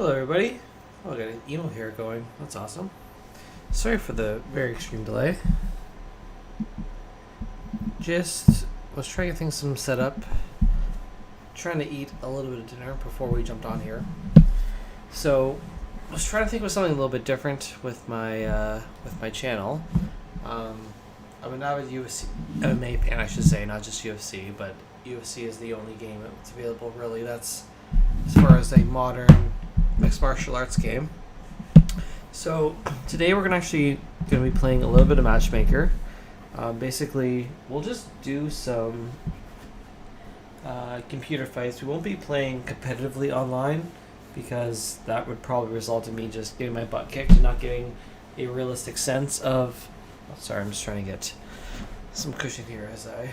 Hello everybody. Oh, I got an emo hair going. That's awesome. Sorry for the very extreme delay. Just was trying to get things some set up. Trying to eat a little bit of dinner before we jumped on here. So I was trying to think of something a little bit different with my channel. I'm an avid UFC MMA fan, I should say, not just UFC, but UFC is the only game that's available really. That's as far as a modern mixed martial arts game. So today we're going to be playing a little bit of Matchmaker. Basically, we'll just do some computer fights. We won't be playing competitively online because that would probably result in me just getting my butt kicked and not getting a realistic sense of... Oh, sorry, I'm just trying to get some cushion here as I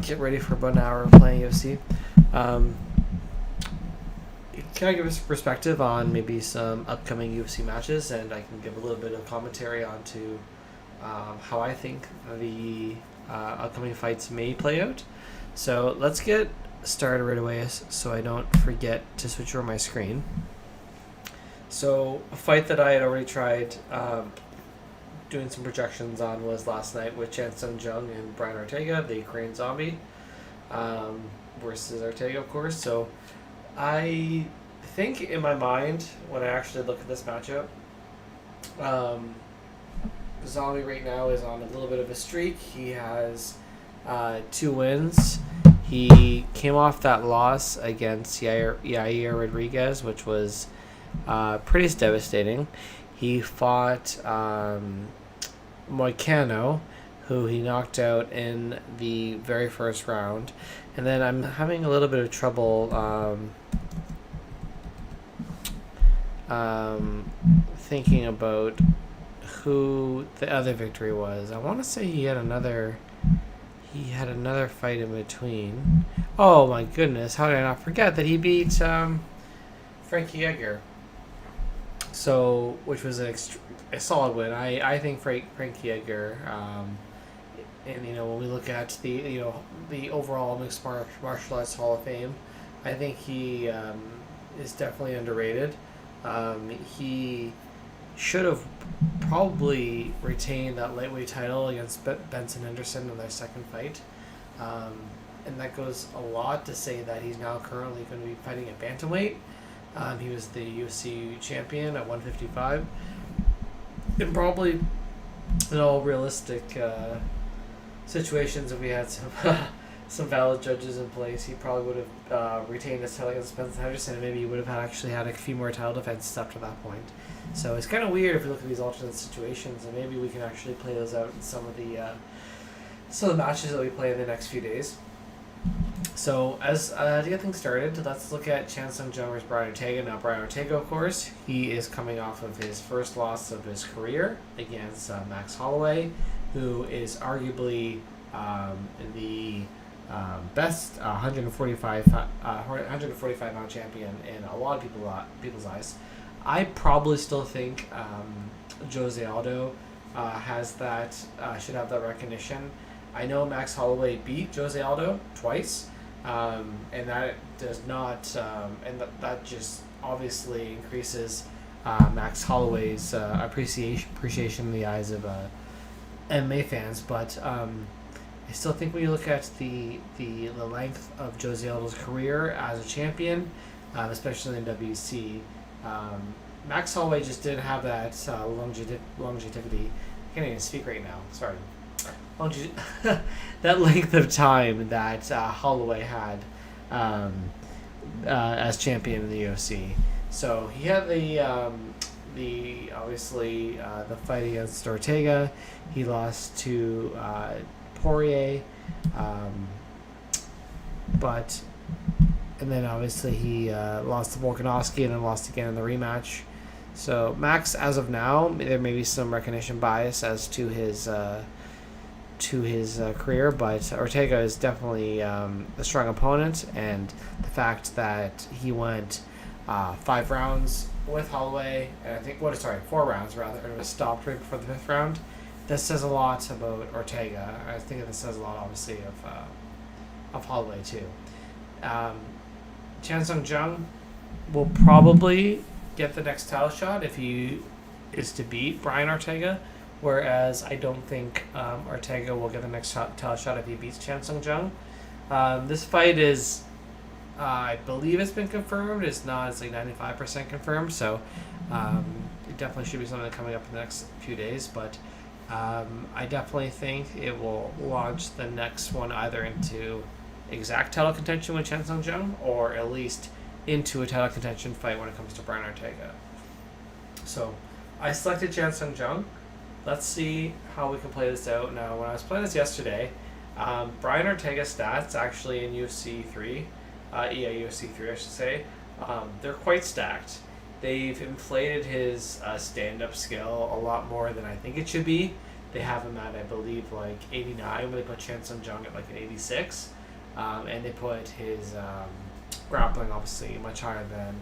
get ready for about an hour of playing UFC. Can I give us a perspective on maybe some upcoming UFC matches, and I can give a little bit of commentary onto how I think the upcoming fights may play out. So let's get started right away so I don't forget to switch over my screen. So a fight that I had already tried doing some projections on was last night with Chan Sung Jung and Brian Ortega, the Korean Zombie, versus Ortega, of course. So I think in my mind, when I actually look at this matchup, Zombie right now is on a little bit of a streak. He has 2 wins. He came off that loss against Yair Rodriguez, which was pretty devastating. He fought Moicano, who he knocked out in the very first round. And then I'm having a little bit of trouble thinking about who the other victory was. I want to say he had another fight in between. Oh my goodness, how did I not forget that he beat Frankie Edgar? So, which was a solid win. I think Frankie Edgar, and when we look at the overall mixed martial arts Hall of Fame, I think he is definitely underrated. He should have probably retained that lightweight title against Benson Henderson in their second fight. And that goes a lot to say that he's now currently going to be fighting at bantamweight. He was the UFC champion at 155. And probably in all realistic situations, if we had some valid judges in place, he probably would have retained his title against Benson Henderson, and maybe he would have actually had a few more title defenses up to that point. So it's kind of weird if you look at these alternate situations, and maybe we can actually play those out in some of the matches that we play in the next few days. So as to get things started, let's look at Chan Sung Jung versus Brian Ortega. Now Brian Ortega, of course, he is coming off of his first loss of his career against Max Holloway, who is arguably the best 145 pound champion in a lot of people's eyes. I probably still think Jose Aldo should have that recognition. I know Max Holloway beat Jose Aldo twice, and that does not, that just obviously increases Max Holloway's appreciation in the eyes of MMA fans. But I still think when you look at the length of Jose Aldo's career as a champion, especially in WC, Max Holloway just didn't have that longevity. I can't even speak right now. Sorry. That length of time that Holloway had as champion in the UFC. So he had the fight against Ortega. He lost to Poirier, and then obviously he lost to Volkanovski and then lost again in the rematch. So Max, as of now, there may be some recognition bias as to his career, but Ortega is definitely a strong opponent, and the fact that he went 5 rounds with Holloway, and I think 4 rounds rather, and was stopped right before the 5th round. This says a lot about Ortega. I think this says a lot, obviously, of Holloway too. Chan Sung Jung, will probably get the next title shot if he is to beat Brian Ortega, whereas I don't think Ortega will get the next title shot if he beats Chan Sung Jung. This fight is, I believe it's been confirmed. It's not. It's like 95% confirmed. So it definitely should be something coming up in the next few days. But I definitely think it will launch the next one either into exact title contention with Chan Sung Jung, or at least into a title contention fight when it comes to Brian Ortega. So I selected Chan Sung Jung. Let's see how we can play this out. Now, when I was playing this yesterday, Brian Ortega's stats actually in UFC 3, UFC 3 I should say, they're quite stacked. They've inflated his stand-up skill a lot more than I think it should be. They have him at, I believe, like 89, but they put Chan Sung Jung at like an 86. And they put his grappling obviously much higher than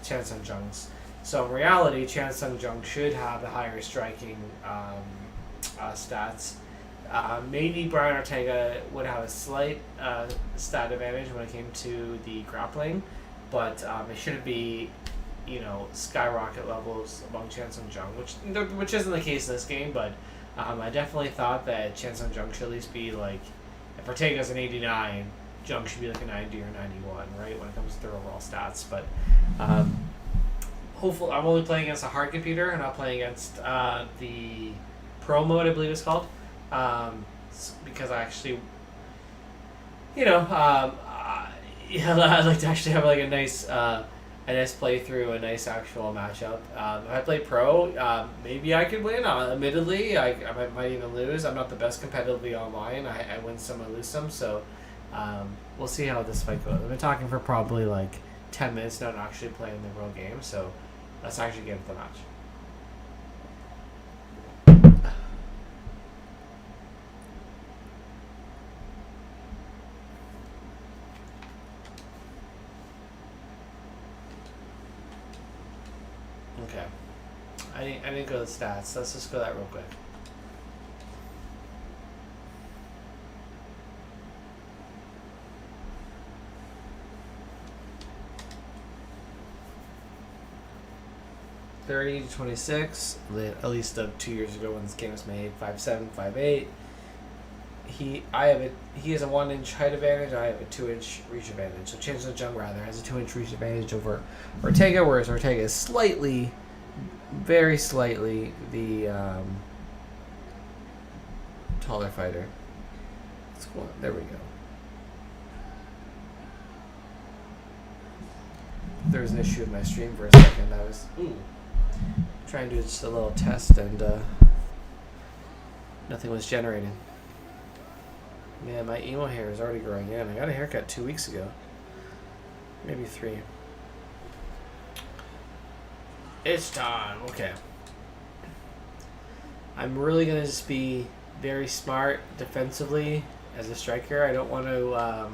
Chan Sung Jung's. So in reality, Chan Sung Jung should have the higher striking stats. Maybe Brian Ortega would have a slight stat advantage when it came to the grappling, but it shouldn't be, skyrocket levels among Chan Sung Jung, which isn't the case in this game. But I definitely thought that Chan Sung Jung should at least be like, if Ortega's an 89, Jung should be like a 90 or 91, right, when it comes to their overall stats. But hopefully, I'm only playing against a hard computer and not playing against the Pro mode, I believe it's called, because I actually, I'd like to actually have like a nice playthrough, a nice actual matchup. If I play Pro, maybe I could win. Admittedly, I might even lose. I'm not the best competitively online. I win some, I lose some. So we'll see how this fight goes. I've been talking for probably like 10 minutes now, not actually playing the real game. So let's actually get into the match. Okay. I didn't go to the stats. Let's just go that real quick. (30 to 26), at least of 2 years ago when this game was made. 5'7", 5'8". He has a 1-inch height advantage. I have a 2-inch reach advantage. So Chan Sung Jung rather has a 2-inch reach advantage over Ortega, whereas Ortega is slightly, very slightly, the taller fighter. Let's go on. There we go. There was an issue with my stream for a second. I was trying to do just a little test, and nothing was generating. Man, my emo hair is already growing in. I got a haircut 2 weeks ago. Maybe 3. It's time. Okay. I'm really going to just be very smart defensively as a striker. I don't want to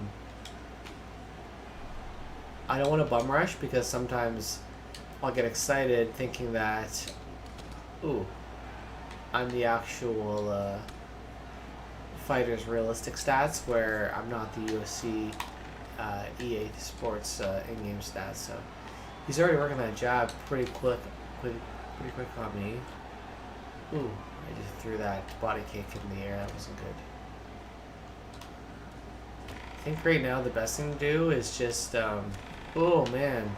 bum rush, because sometimes I'll get excited thinking that, I'm the actual fighter's realistic stats, where I'm not the UFC EA Sports in-game stats. So he's already working that jab pretty quick on me. I just threw that body kick in the air. That wasn't good. I think right now the best thing to do is just, oh man,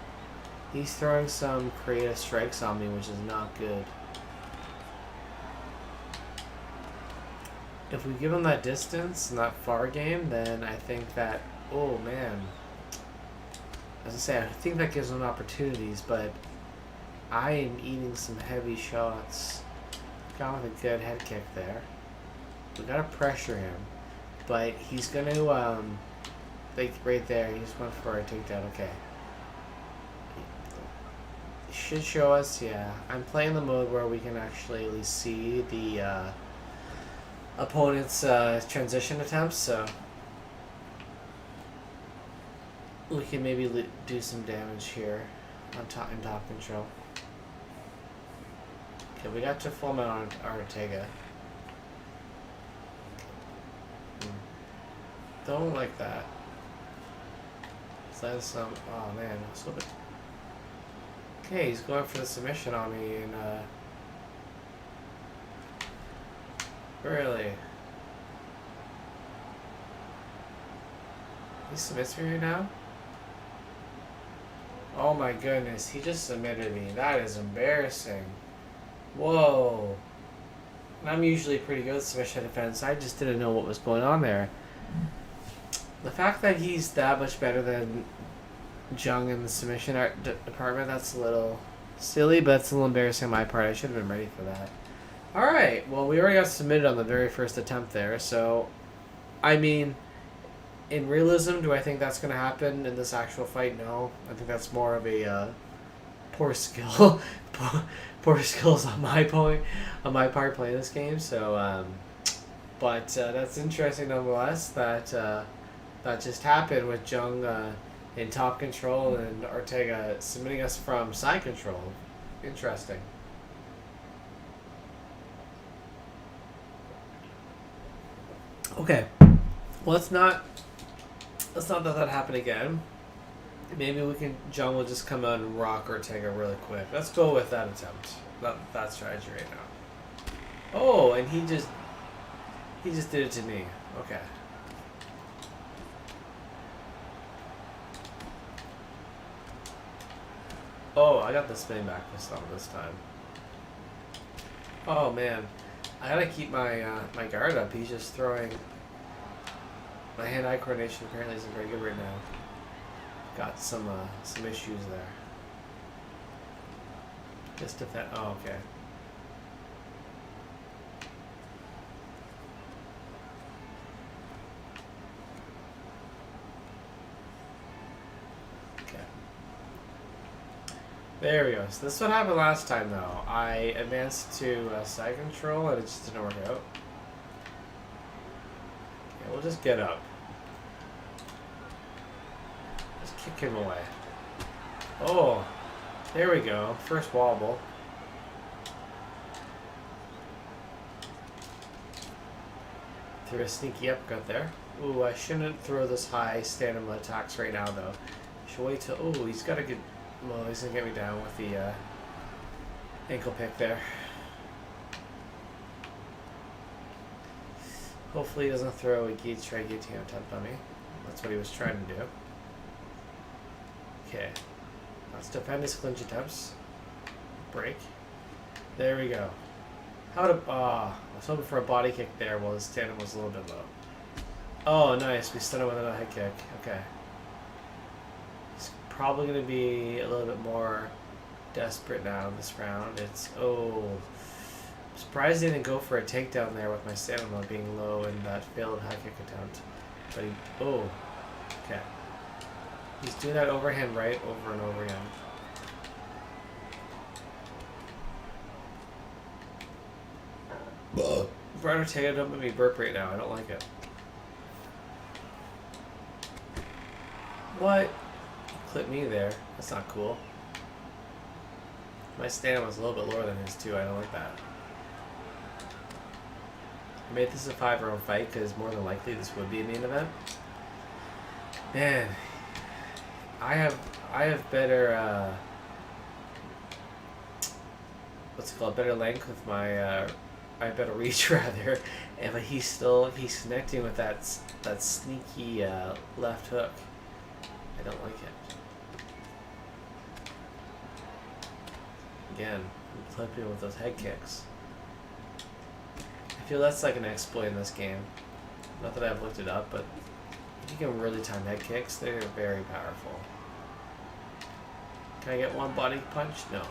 he's throwing some creative strikes on me, which is not good. If we give him that distance and that far game, then I think that, oh man, as I say, I think that gives him opportunities, but I am eating some heavy shots. Got with a good head kick there. We gotta pressure him, but he's gonna, like right there, he just went for a takedown. Okay. Should show us, yeah. I'm playing the mode where we can actually at least see the opponent's transition attempts, so we can maybe do some damage here on top in top control. Okay, we got to full mount on Ortega. Don't like that. So that's some. Oh man, Okay, he's going for the submission on me, and really? He submits me right now? Oh my goodness, he just submitted me. That is embarrassing. Whoa. And I'm usually pretty good at submission defense. I just didn't know what was going on there. The fact that he's that much better than Jung in the submission department, that's a little silly, but it's a little embarrassing on my part. I should have been ready for that. Alright, well, we already got submitted on the very first attempt there, so, I mean, in realism, do I think that's going to happen in this actual fight? No. I think that's more of a poor skill, poor skills on my part playing this game, so, but that's interesting nonetheless that that just happened with Jung in top control and Ortega submitting us from side control. Interesting. Okay, well, let's not let that happen again. Maybe Jung will just come out and rock Ortega really quick. Let's go with that attempt. That strategy right now. Oh, and he just did it to me. Okay. Oh, I got the spin back this time. Oh man, I gotta keep my my guard up. He's just throwing. My hand-eye coordination apparently isn't very good right now. Got some issues there. Just defend. Oh, okay. There we go. So this is what happened last time, though. I advanced to side control, and it just didn't work out. Okay, we'll just get up. Just kick him away. Oh, there we go. First wobble. Threw a sneaky uppercut there. Ooh, I shouldn't throw this high stamina attacks right now, though. Should wait till... Ooh, he's got a good... Well, he's going to get me down with the ankle pick there. Hopefully he doesn't throw a guillotine attempt on me. That's what he was trying to do. Okay. Let's defend his clinch attempts. Break. There we go. How to... I was hoping for a body kick there while his stamina was a little bit low. Oh, nice. We stun him with a head kick. Okay. Probably going to be a little bit more desperate now in this round. It's, oh, I'm surprised he didn't go for a takedown there with my stamina being low in that failed high kick attempt. But he, oh, okay. He's doing that overhand right over and over again. Brian Ortega, don't make me burp right now. I don't like it. What? Clip me there. That's not cool. My stamina was a little bit lower than his too. I don't like that. I made this a 5-round fight because more than likely this would be a main event. Man, I have better what's it called? Better length with my I have better reach rather. And but he's connecting with that sneaky left hook. I don't like it. Again, I'm clipping with those head kicks. I feel that's like an exploit in this game. Not that I've looked it up, but if you can really time head kicks, they're very powerful. Can I get one body punch? No.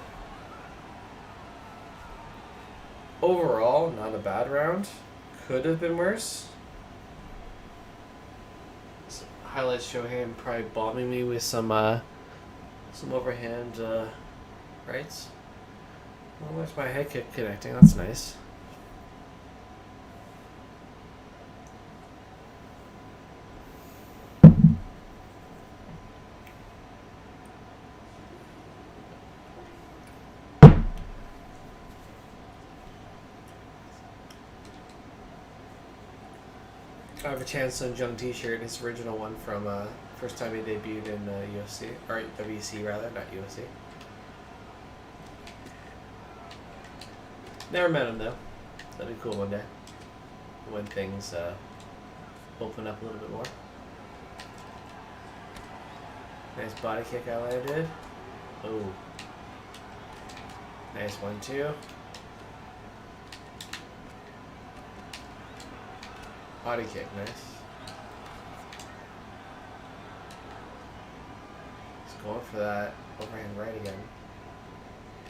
Overall, not a bad round. Could have been worse. Some highlights show him probably bombing me with some overhand rights. Well, there's my head kick connecting. That's nice. I have a Chance on Jung t-shirt, his original one from first time he debuted in UFC, or WEC rather, not UFC. Never met him though. That'd be cool one day when things open up a little bit more. Nice body kick I landed. Oh. Nice 1-2. Body kick, nice. He's going for that overhand right again.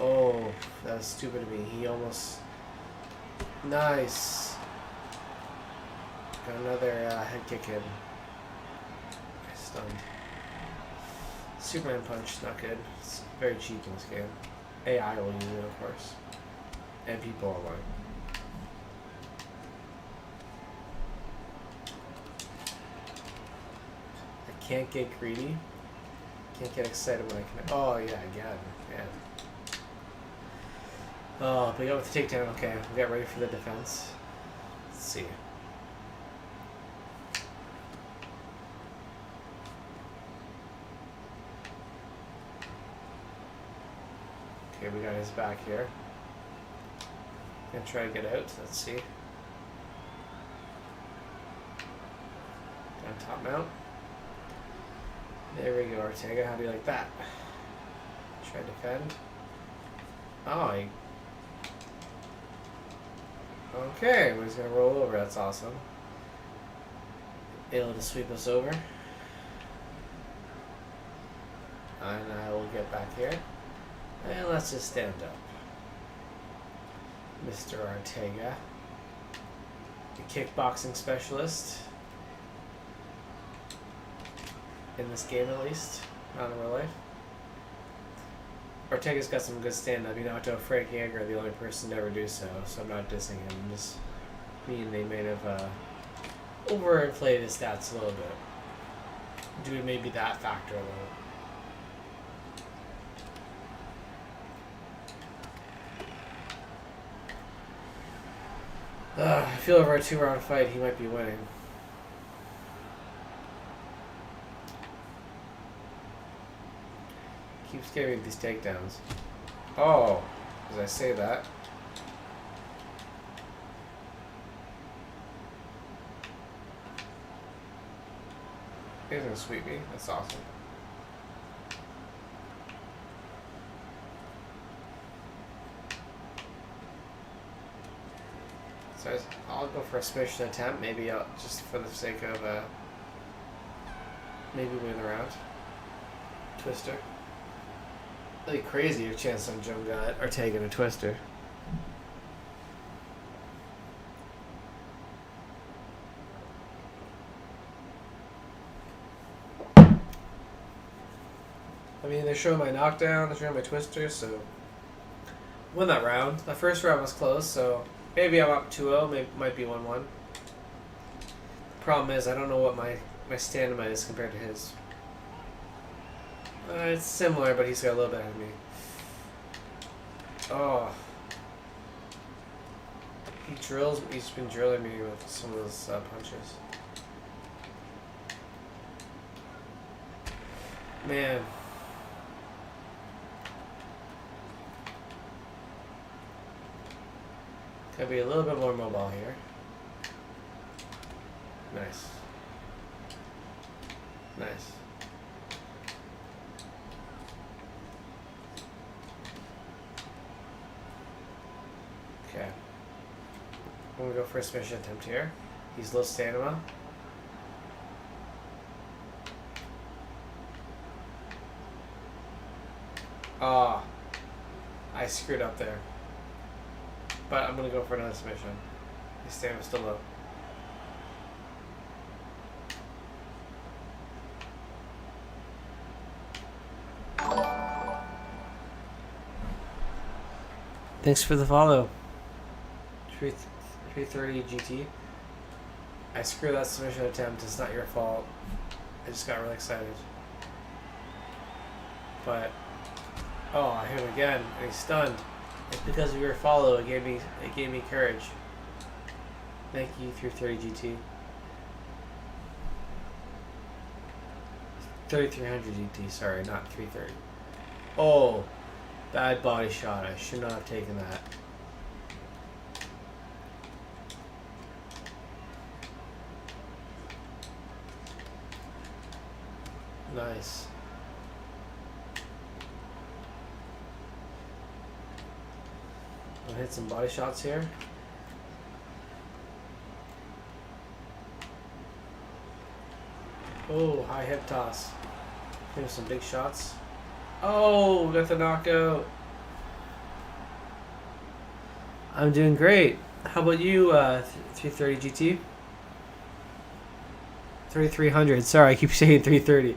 Oh, that was stupid of me. He almost... Nice. Got another head kick in. Stunned. Superman punch, not good. It's very cheap in this game. AI will use it, of course. And people online. I can't get greedy. Can't get excited when I can. Oh, yeah, again. Man. Oh, but we got with the takedown. Okay, we got ready for the defense. Let's see. Okay, we got his back here. Gonna try to get out. Let's see. Down top mount. There we go, Ortega. How do you like that? Try to defend. Oh, he... Okay, he's gonna roll over. That's awesome. Able to sweep us over. And I will get back here. And let's just stand up. Mr. Ortega. The kickboxing specialist. In this game, at least. Not in real life. Ortega's got some good stand-up. You know, to Frank Yeager, the only person to ever do so. So I'm not dissing him. I'm just mean they may have overinflated his stats a little bit. Due to maybe that factor alone. I feel over a 2-round fight, he might be winning. Keeps giving me these takedowns. Oh, as I say that. He's gonna sweep me. That's awesome. So I'll go for a submission attempt. Maybe I'll, just for the sake of maybe win the round. Twister. Really crazy your chance on Joe got Ortega and a twister. I mean, they're showing my knockdown, they're showing my twister, so win that round. The first round was close, so maybe I'm up 2-0, maybe might be 1-1. The problem is I don't know what my stamina is compared to his. It's similar, but he's got a little bit ahead of me. Oh. He's been drilling me with some of those punches. Man. Could be a little bit more mobile here. Nice. Nice. Okay. I'm gonna go for a submission attempt here. He's low stamina. Ah, I screwed up there. But I'm gonna go for another submission. His stamina's still low. Thanks for the follow. 330 GT. I screwed that submission attempt. It's not your fault. I just got really excited. But oh, I hit him again, and he's stunned. It's because of your follow. It gave me courage. Thank you, 330 GT. 3300 GT. Sorry, not 330. Oh, bad body shot. I should not have taken that. Nice. I'll hit some body shots here. Oh, high hip toss. Here's some big shots. Oh, got the knockout. I'm doing great. How about you, 330 GT? 3300. Sorry, I keep saying 330.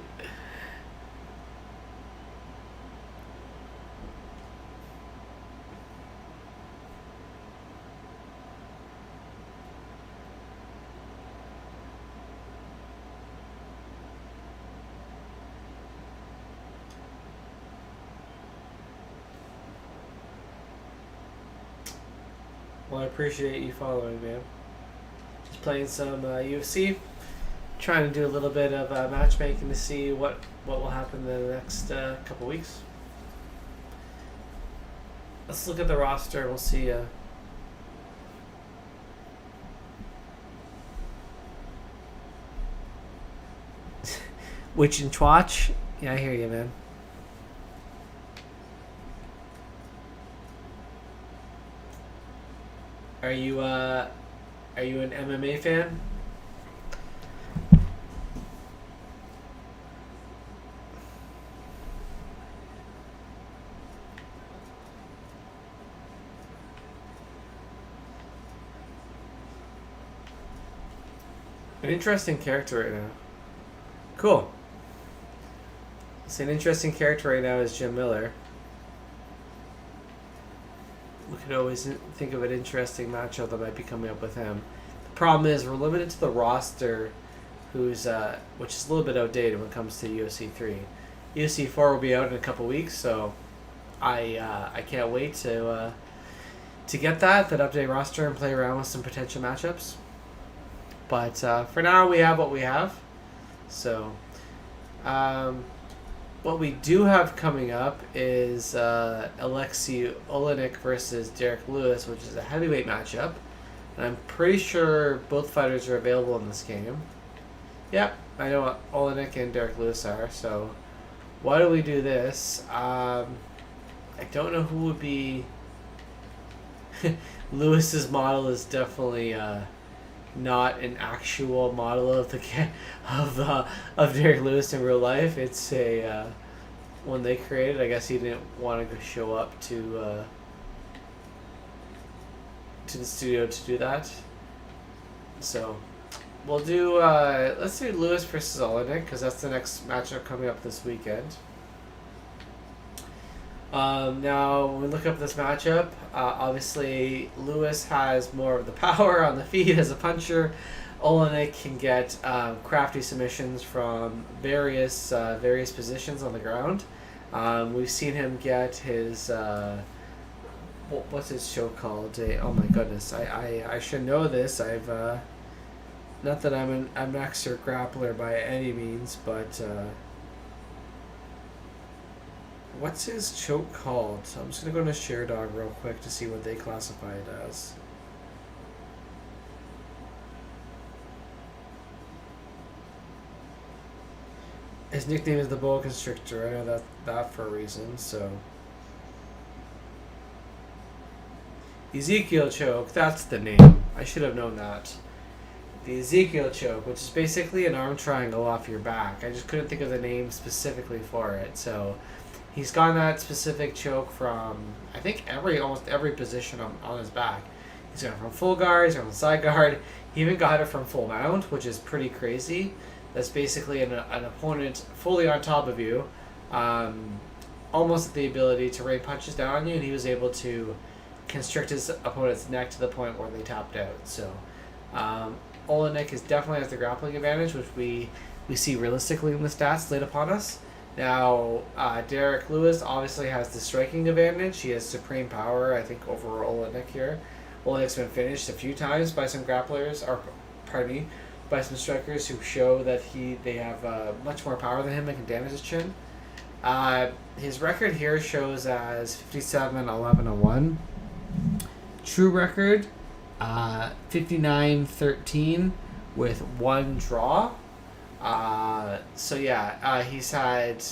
Well, I appreciate you following, man. Just playing some UFC. Trying to do a little bit of matchmaking to see what will happen in the next couple weeks. Let's look at the roster and we'll see. Which in Twatch? Yeah, I hear you, man. Are you an MMA fan? An interesting character right now. Cool. So an interesting character right now is Jim Miller. We could always think of an interesting matchup that might be coming up with him. The problem is we're limited to the roster, who's which is a little bit outdated when it comes to UFC 3. UFC 4 will be out in a couple weeks, so I can't wait to get that updated roster and play around with some potential matchups. But for now, we have what we have. So, what we do have coming up is Alexei Olenek versus Derek Lewis, which is a heavyweight matchup. And I'm pretty sure both fighters are available in this game. Yep, I know what Olenek and Derek Lewis are. So, why do we do this? I don't know who would be... Lewis's model is definitely... not an actual model of of Derek Lewis in real life. It's a one they created. I guess he didn't want to show up to the studio to do that. So we'll do let's do Lewis versus Olenek because that's the next matchup coming up this weekend. Now, when we look up this matchup, obviously Lewis has more of the power on the feet as a puncher. Olenek can get crafty submissions from various positions on the ground. We've seen him get his what's his show called? Oh my goodness, I should know this. I've not that I'm an expert grappler by any means, but. What's his choke called? So I'm just going to go into ShareDog real quick to see what they classify it as. His nickname is the Boa Constrictor. I know that for a reason, so... Ezekiel choke, that's the name. I should have known that. The Ezekiel choke, which is basically an arm triangle off your back. I just couldn't think of the name specifically for it, so... He's gotten that specific choke from, I think, almost every position on his back. He's got it from full guard, he's got it from side guard. He even got it from full mount, which is pretty crazy. That's basically an opponent fully on top of you, almost the ability to rain punches down on you, and he was able to constrict his opponent's neck to the point where they tapped out. So, Olenek is definitely has the grappling advantage, which we see realistically in the stats laid upon us. Now, Derek Lewis obviously has the striking advantage. He has supreme power, I think, over Olenek here. Olenek's been finished a few times by some grapplers, or pardon me, by some strikers who show that they have much more power than him and can damage his chin. His record here shows as 57-11-1. True record, 59-13 with one draw. He's had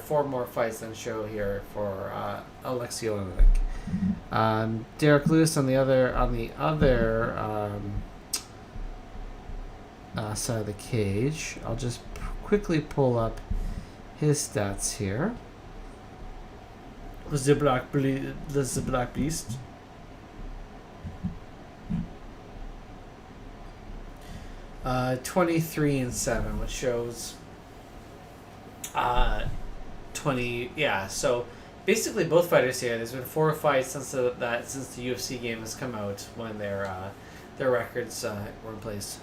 four more fights than show here for Alexei Olenek. Derek Lewis on the other side of the cage. I'll just quickly pull up his stats here. The Black Beast. 23-7, which shows 20. Yeah, so basically both fighters here. There's been 4 fights since the UFC game has come out when their records were in place.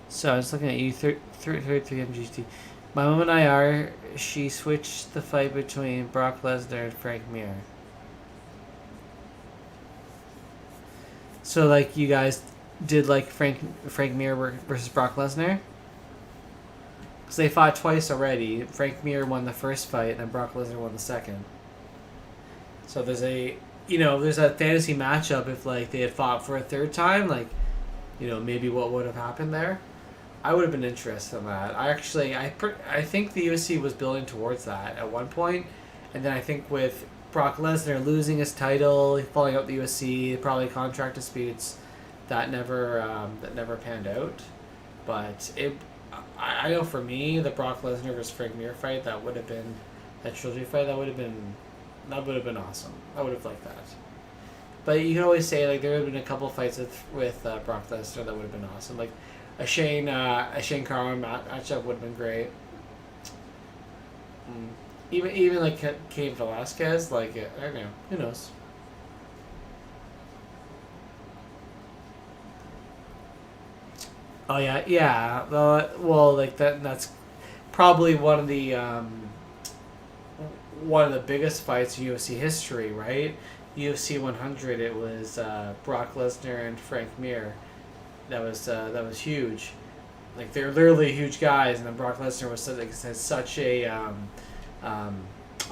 So I was looking at you, 33 MGT. My mom and I are. She switched the fight between Brock Lesnar and Frank Mir. So like you guys did like Frank Mir versus Brock Lesnar? Because they fought twice already. Frank Mir won the first fight, and then Brock Lesnar won the second. So there's a fantasy matchup if like they had fought for a third time, like, maybe what would have happened there. I would have been interested in that. I think the UFC was building towards that at one point, and then I think with Brock Lesnar losing his title, falling out the UFC, probably contract disputes, that never panned out. But I know for me, the Brock Lesnar versus Frank Mir fight, that trilogy fight, that would have been awesome. I would have liked that. But you can always say like there would have been a couple fights with Brock Lesnar that would have been awesome. Like a Shane Carwin matchup would have been great. Even like Cain Velasquez, like I don't know, who knows. Oh yeah. Well, like that's probably one of the biggest fights in UFC history, right? UFC 100. It was Brock Lesnar and Frank Mir. That was huge. Like they're literally huge guys, and then Brock Lesnar has such a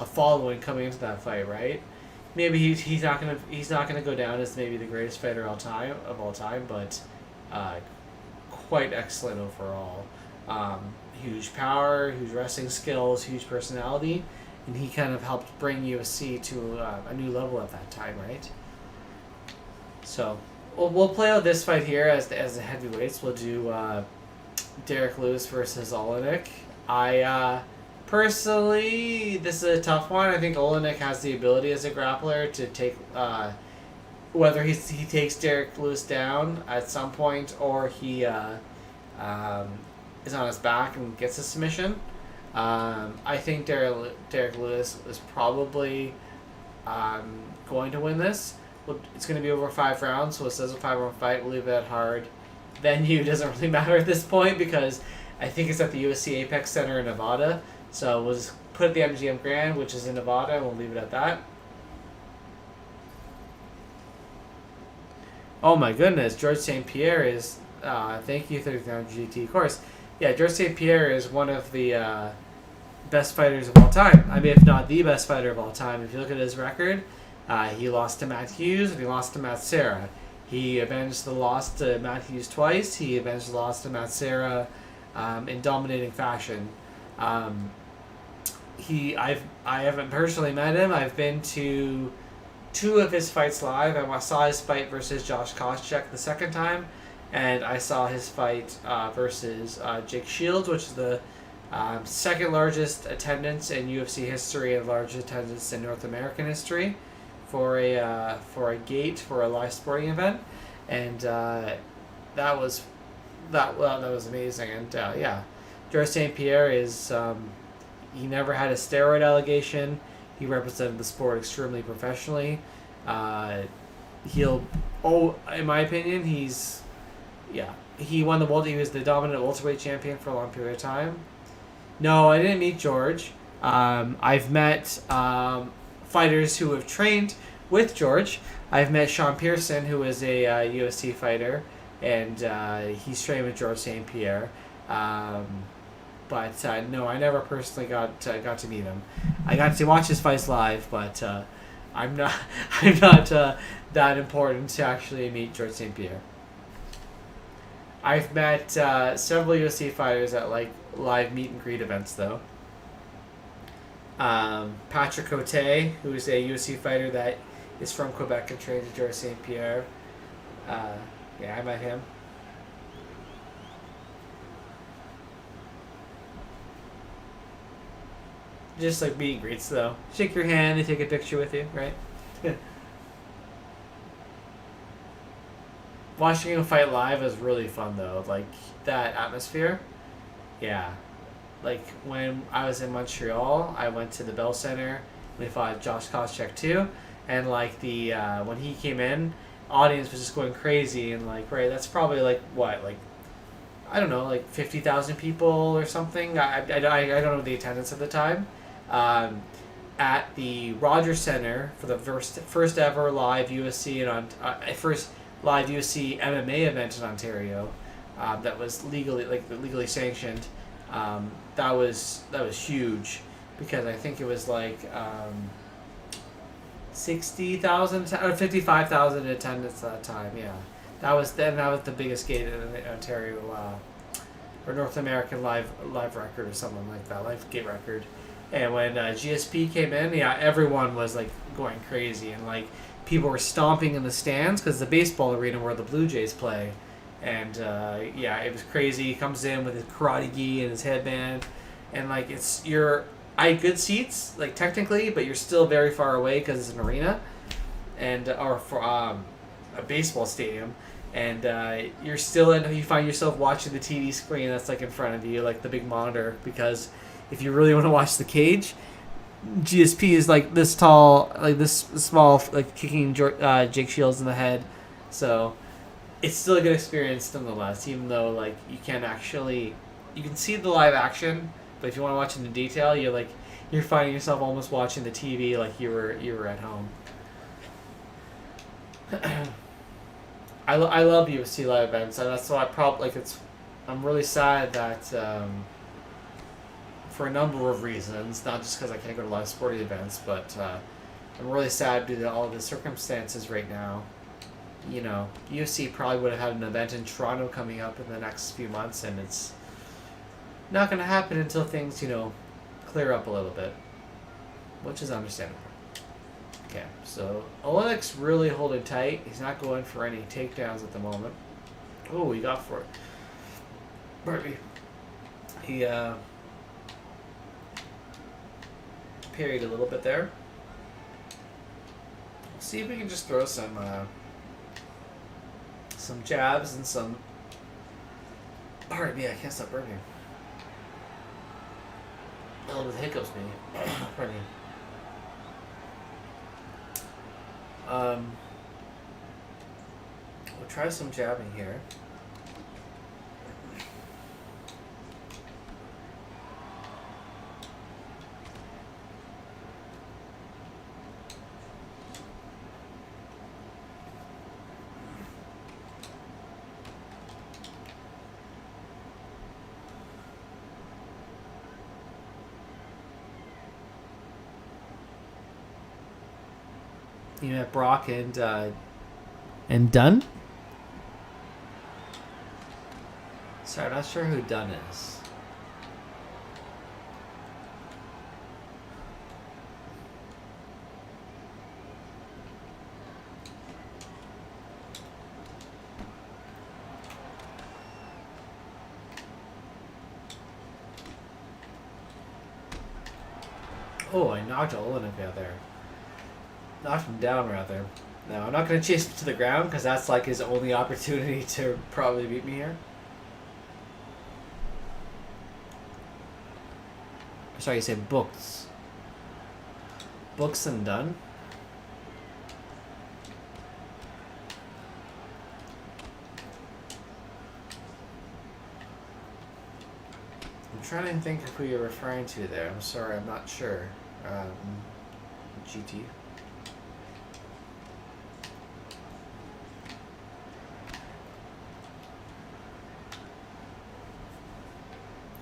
following coming into that fight, right? Maybe he's not gonna go down as maybe the greatest fighter of all time, but quite excellent overall. Huge power, huge wrestling skills, huge personality, and he kind of helped bring UFC to a new level at that time, right? So. We'll play out this fight here as the heavyweights. We'll do Derek Lewis versus Olenek. I personally, this is a tough one. I think Olenek has the ability as a grappler to take whether he takes Derek Lewis down at some point or he is on his back and gets a submission. I think Derek Lewis is probably going to win this. It's going to be over 5 rounds, so it says a 5-round fight. We'll leave it at hard. Venue doesn't really matter at this point because I think it's at the USC Apex Center in Nevada. So we'll just put the MGM Grand, which is in Nevada, and we'll leave it at that. Oh my goodness, George St. Pierre is... thank you, 39 GT. Of course, yeah, George St. Pierre is one of the best fighters of all time. I mean, if not the best fighter of all time. If you look at his record... he lost to Matt Hughes and he lost to Matt Serra. He avenged the loss to Matt Hughes twice. He avenged the loss to Matt Serra in dominating fashion. I haven't personally met him. I've been to 2 of his fights live. I saw his fight versus Josh Koscheck the second time, and I saw his fight versus Jake Shields, which is the second largest attendance in UFC history and largest attendance in North American history. For a live sporting event, and that was amazing. And George St. Pierre is he never had a steroid allegation. He represented the sport extremely professionally. In my opinion, he won the world. He was the dominant welterweight champion for a long period of time. No, I didn't meet George. I've met fighters who have trained with George. I've met Sean Pearson, who is a UFC fighter, and he's trained with George St. Pierre. But no, I never personally got to meet him. I got to watch his fights live, but I'm not I'm not that important to actually meet George St. Pierre. I've met several UFC fighters at like live meet and greet events though. Patrick Cote, who is a UFC fighter that is from Quebec and trains at George St. Pierre. Yeah, I met him. Just like meet and greets though. Shake your hand, they take a picture with you, right? Watching him fight live is really fun though. Like that atmosphere. Yeah. Like when I was in Montreal, I went to the Bell Center. We fought Josh Koscheck too, and like the when he came in, audience was just going crazy and like right. That's probably like what like I don't know like 50,000 people or something. I don't know the attendance at the time. At the Rogers Center for the first ever live UFC and first live UFC MMA event in Ontario, that was legally sanctioned. That was huge because I think it was like 60,000 or 55,000 in attendance at that time. Yeah, that was the biggest gate in Ontario or North American live record or something like that, live gate record. And when GSP came in, yeah, everyone was like going crazy and like people were stomping in the stands because the baseball arena where the Blue Jays play. And yeah, it was crazy. He comes in with his karate gi and his headband, and like I had good seats, like technically, but you're still very far away because it's an arena, and or for a baseball stadium, and you find yourself watching the TV screen that's like in front of you, like the big monitor, because if you really want to watch the cage, GSP is like this tall, like this small, like kicking Jake Shields in the head, so. It's still a good experience nonetheless, even though like you can see the live action, but if you want to watch it in detail, you're finding yourself almost watching the TV like you were at home. I love UFC live events, and that's why I'm really sad that for a number of reasons, not just because I can't go to live sporting events, but I'm really sad due to all the circumstances right now. You know, UFC probably would have had an event in Toronto coming up in the next few months, and it's not going to happen until things, clear up a little bit, which is understandable. Okay, so Oleinik's really holding tight. He's not going for any takedowns at the moment. Oh, he got for it. Pardon me. He parried a little bit there. Let's see if we can just throw some jabs and some... Pardon me, I can't stop burping. Oh, the hiccups me. Pardon me. We'll try some jabbing here. You met Brock and Dunn? Sorry, I'm not sure who Dunn is. Oh, I knocked Oleinik out there. Knocked him down, rather. No, I'm not going to chase him to the ground because that's like his only opportunity to probably beat me here. Sorry, you said books. Books and done. I'm trying to think of who you're referring to there. I'm sorry, I'm not sure. GT.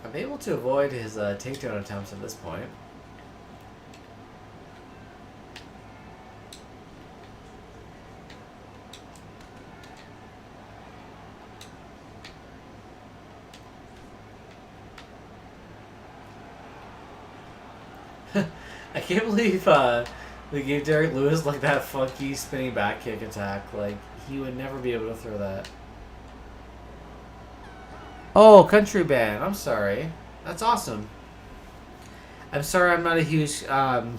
I'm able to avoid his takedown attempts at this point. I can't believe they gave Derek Lewis like that funky spinning back kick attack. Like, he would never be able to throw that. Oh, country band. I'm sorry. That's awesome. I'm sorry. I'm not a huge. I'm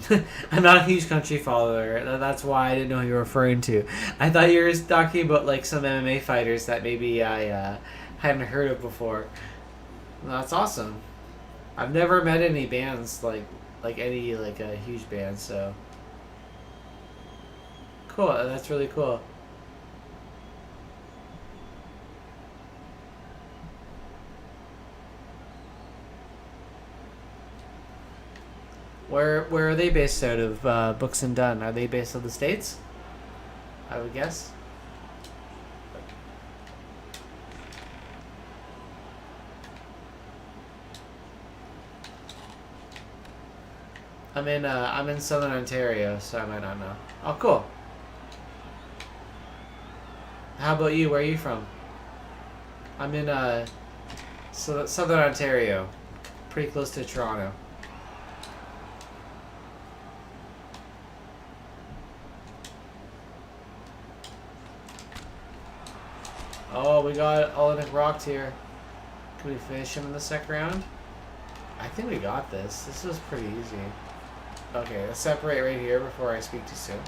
not a huge country follower. That's why I didn't know who you were referring to. I thought you were talking about like some MMA fighters that maybe I hadn't heard of before. That's awesome. I've never met any bands like any like a huge band. So cool. That's really cool. Where are they based out of? Books and Dunn. Are they based out of the States? I would guess. I'm in Southern Ontario, so I might not know. Oh, cool. How about you? Where are you from? I'm in Southern Ontario, pretty close to Toronto. Oh, we got Olenek rocked here. Can we finish him in the second round? I think we got this. This was pretty easy. Okay, let's separate right here before I speak too soon.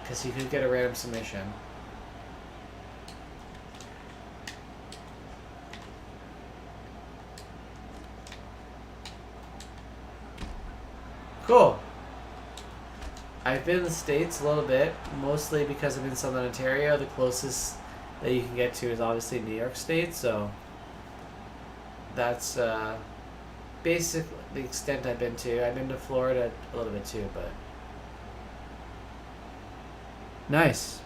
Because he could get a random submission. Cool. I've been in the States a little bit, mostly because I'm in Southern Ontario. The closest that you can get to is obviously New York State, so that's basically the extent I've been to. I've been to Florida a little bit too, but nice.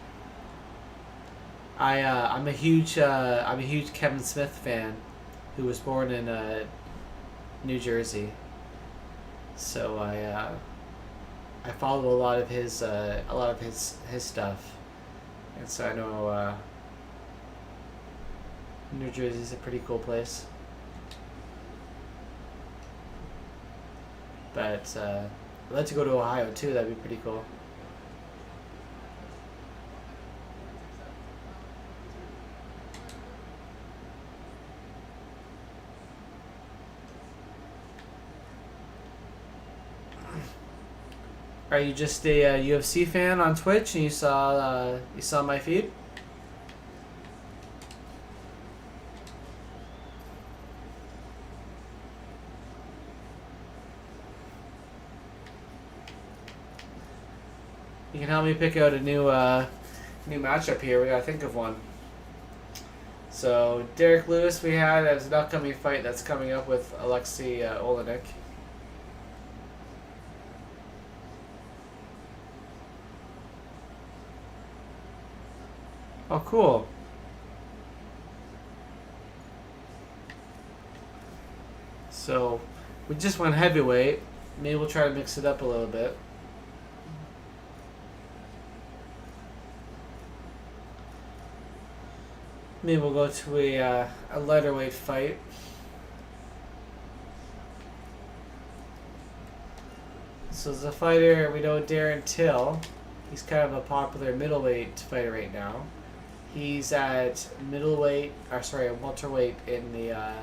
I'm a huge Kevin Smith fan, who was born in New Jersey. So I follow a lot of his stuff, and so I know New Jersey's a pretty cool place. But I'd like to go to Ohio too. That'd be pretty cool. Are you just a UFC fan on Twitch and you saw my feed? You can help me pick out a new matchup here. We gotta think of one. So Derek Lewis we had as an upcoming fight that's coming up with Alexei Olenek. Oh, cool. So, we just went heavyweight. Maybe we'll try to mix it up a little bit. Maybe we'll go to a lighter fight. So, as a fighter, we know Darren Till. He's kind of a popular middleweight fighter right now. He's at welterweight in the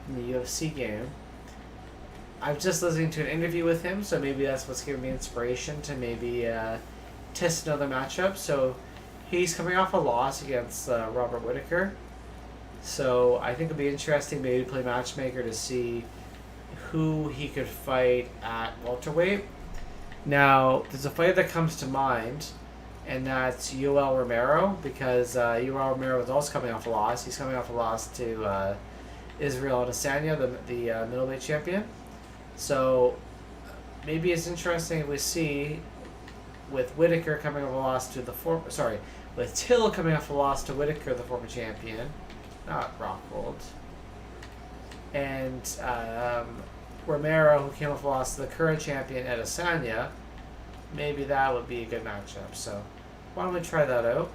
UFC game. I'm just listening to an interview with him, so maybe that's what's giving me inspiration to maybe test another matchup. So he's coming off a loss against Robert Whittaker. So I think it'd be interesting maybe to play Matchmaker to see who he could fight at welterweight. Now, there's a fighter that comes to mind, and that's Yoel Romero, because Yoel Romero is also coming off a loss. He's coming off a loss to Israel Adesanya, the middleweight champion. So maybe it's interesting if we see with Whittaker coming off a loss to with Till coming off a loss to Whittaker, the former champion, not Rockhold. and Romero, who came off a loss to the current champion Adesanya, maybe that would be a good matchup. So why don't we try that out?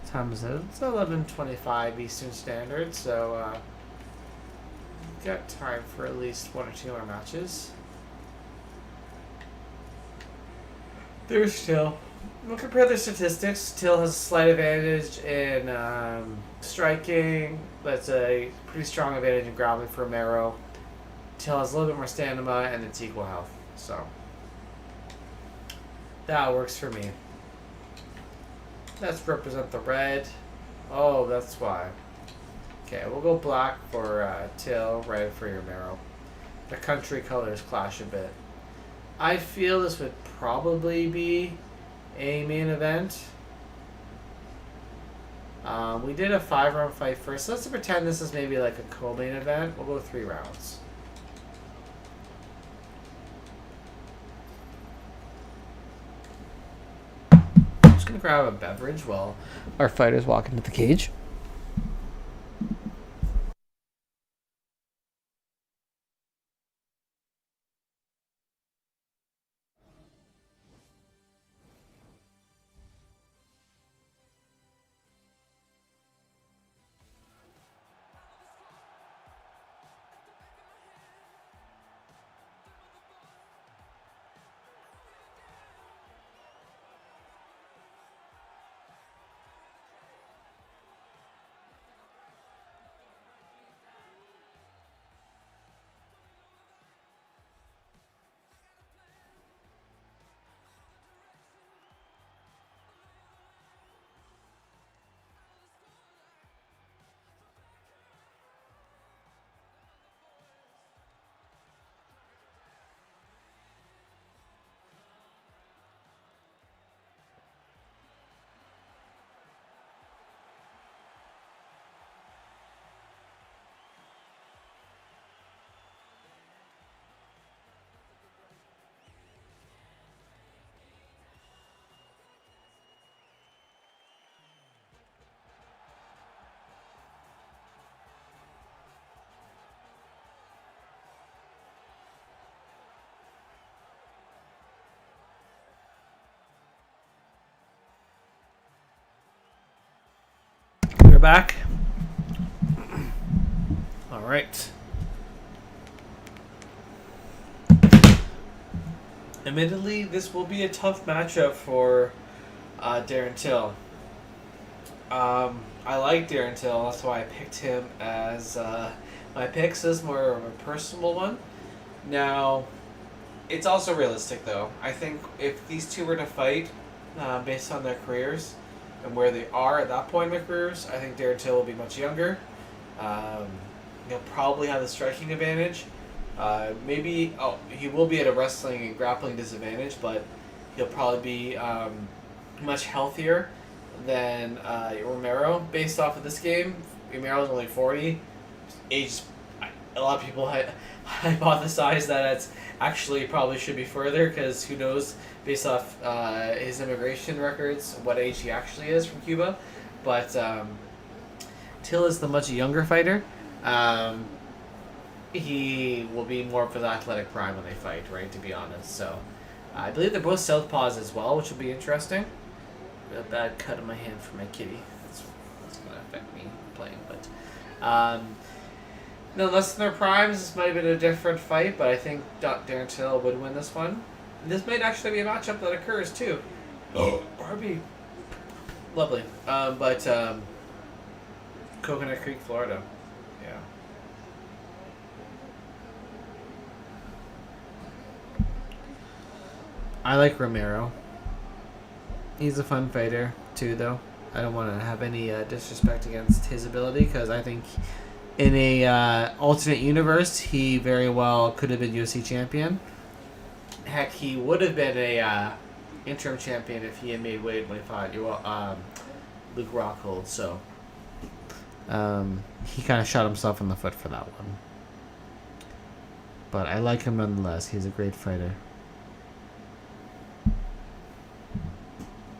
Time is it? It's 11:25 Eastern Standard, so got time for at least 1 or 2 more matches. There's Till. We'll compare their statistics. Till has a slight advantage in striking. That's a pretty strong advantage in grappling for Romero. Till has a little bit more stamina and it's equal health. So that works for me. Let's represent the red. Oh, that's why. Okay, we'll go black for Till, red for Romero. The country colors clash a bit. I feel this would probably be a main event. We did a 5-round fight first. So let's pretend this is maybe like a co-main event. We'll go 3 rounds. I'm just going to grab a beverage while our fighters walk into the cage. We're back. All right. Admittedly, this will be a tough matchup for Darren Till. I like Darren Till, that's why I picked him as my pick. So this is more of a personal one. Now, it's also realistic though. I think if these two were to fight based on their careers and where they are at that point in their careers, I think Darren Till will be much younger. He'll probably have the striking advantage. He will be at a wrestling and grappling disadvantage, but he'll probably be much healthier than Romero based off of this game. Romero's only 40. Age, a lot of people hypothesize that it's actually probably should be further because who knows based off his immigration records what age he actually is from Cuba. But Till is the much younger fighter. He will be more of his athletic prime when they fight, right, to be honest. So I believe they're both southpaws as well, which will be interesting. A bad cut in my hand for my kitty. That's going to affect me playing. But nonetheless, in their primes, this might have been a different fight, but I think Darren Till would win this one. And this might actually be a matchup that occurs, too. Barbie. Lovely. Coconut Creek, Florida. Yeah. I like Romero. He's a fun fighter, too, though. I don't want to have any disrespect against his ability, because I think in a alternate universe, he very well could have been UFC champion. Heck, he would have been a interim champion if he had made weight when he fought Luke Rockhold, so he kind of shot himself in the foot for that one. But I like him nonetheless. He's a great fighter.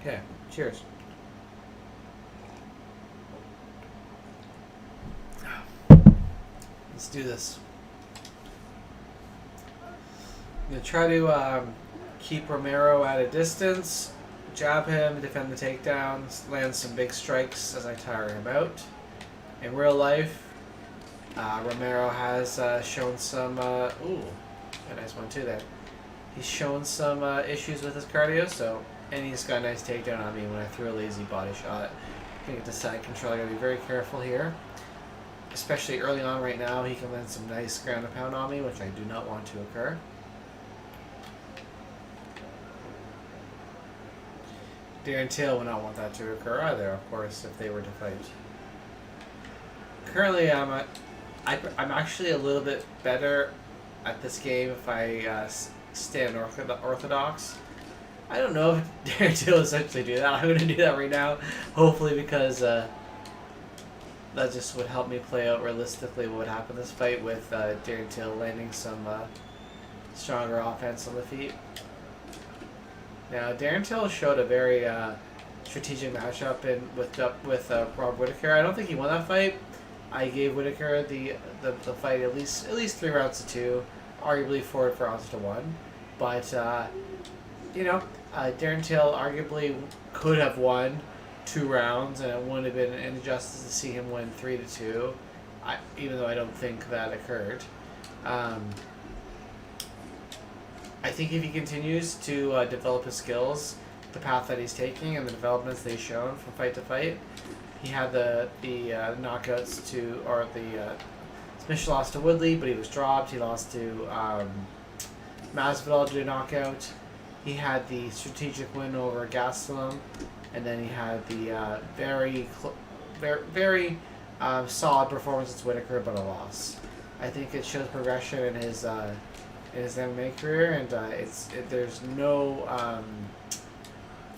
Okay, cheers. do this. I'm going to try to keep Romero at a distance, jab him, defend the takedowns, land some big strikes as I tire him out. In real life, Romero has shown some... ooh, a nice one too there. He's shown some issues with his cardio, and he's got a nice takedown on me when I threw a lazy body shot. I think at the side control, I gotta be very careful here. Especially early on right now, he can land some nice ground and pound on me, which I do not want to occur. Darren Till would not want that to occur either, of course, if they were to fight. Currently, I'm actually a little bit better at this game if I stand orthodox. I don't know if Darren Till will essentially do that. I'm going to do that right now, hopefully, because that just would help me play out realistically what would happen in this fight with Darren Till landing some stronger offense on the feet. Now, Darren Till showed a very strategic matchup with Rob Whittaker. I don't think he won that fight. I gave Whittaker the fight at least 3 rounds to 2, arguably 4 rounds to 1. But Darren Till arguably could have won 2 rounds, and it wouldn't have been an injustice to see him win 3 to 2. Even though I don't think that occurred. I think if he continues to develop his skills, the path that he's taking, and the developments that he's shown from fight to fight, he had the knockouts the submission loss to Woodley, but he was dropped. He lost to Masvidal due to knockout. He had the strategic win over Gastelum, and then he had the very solid performance against Whittaker, but a loss. I think it shows progression in his MMA career, and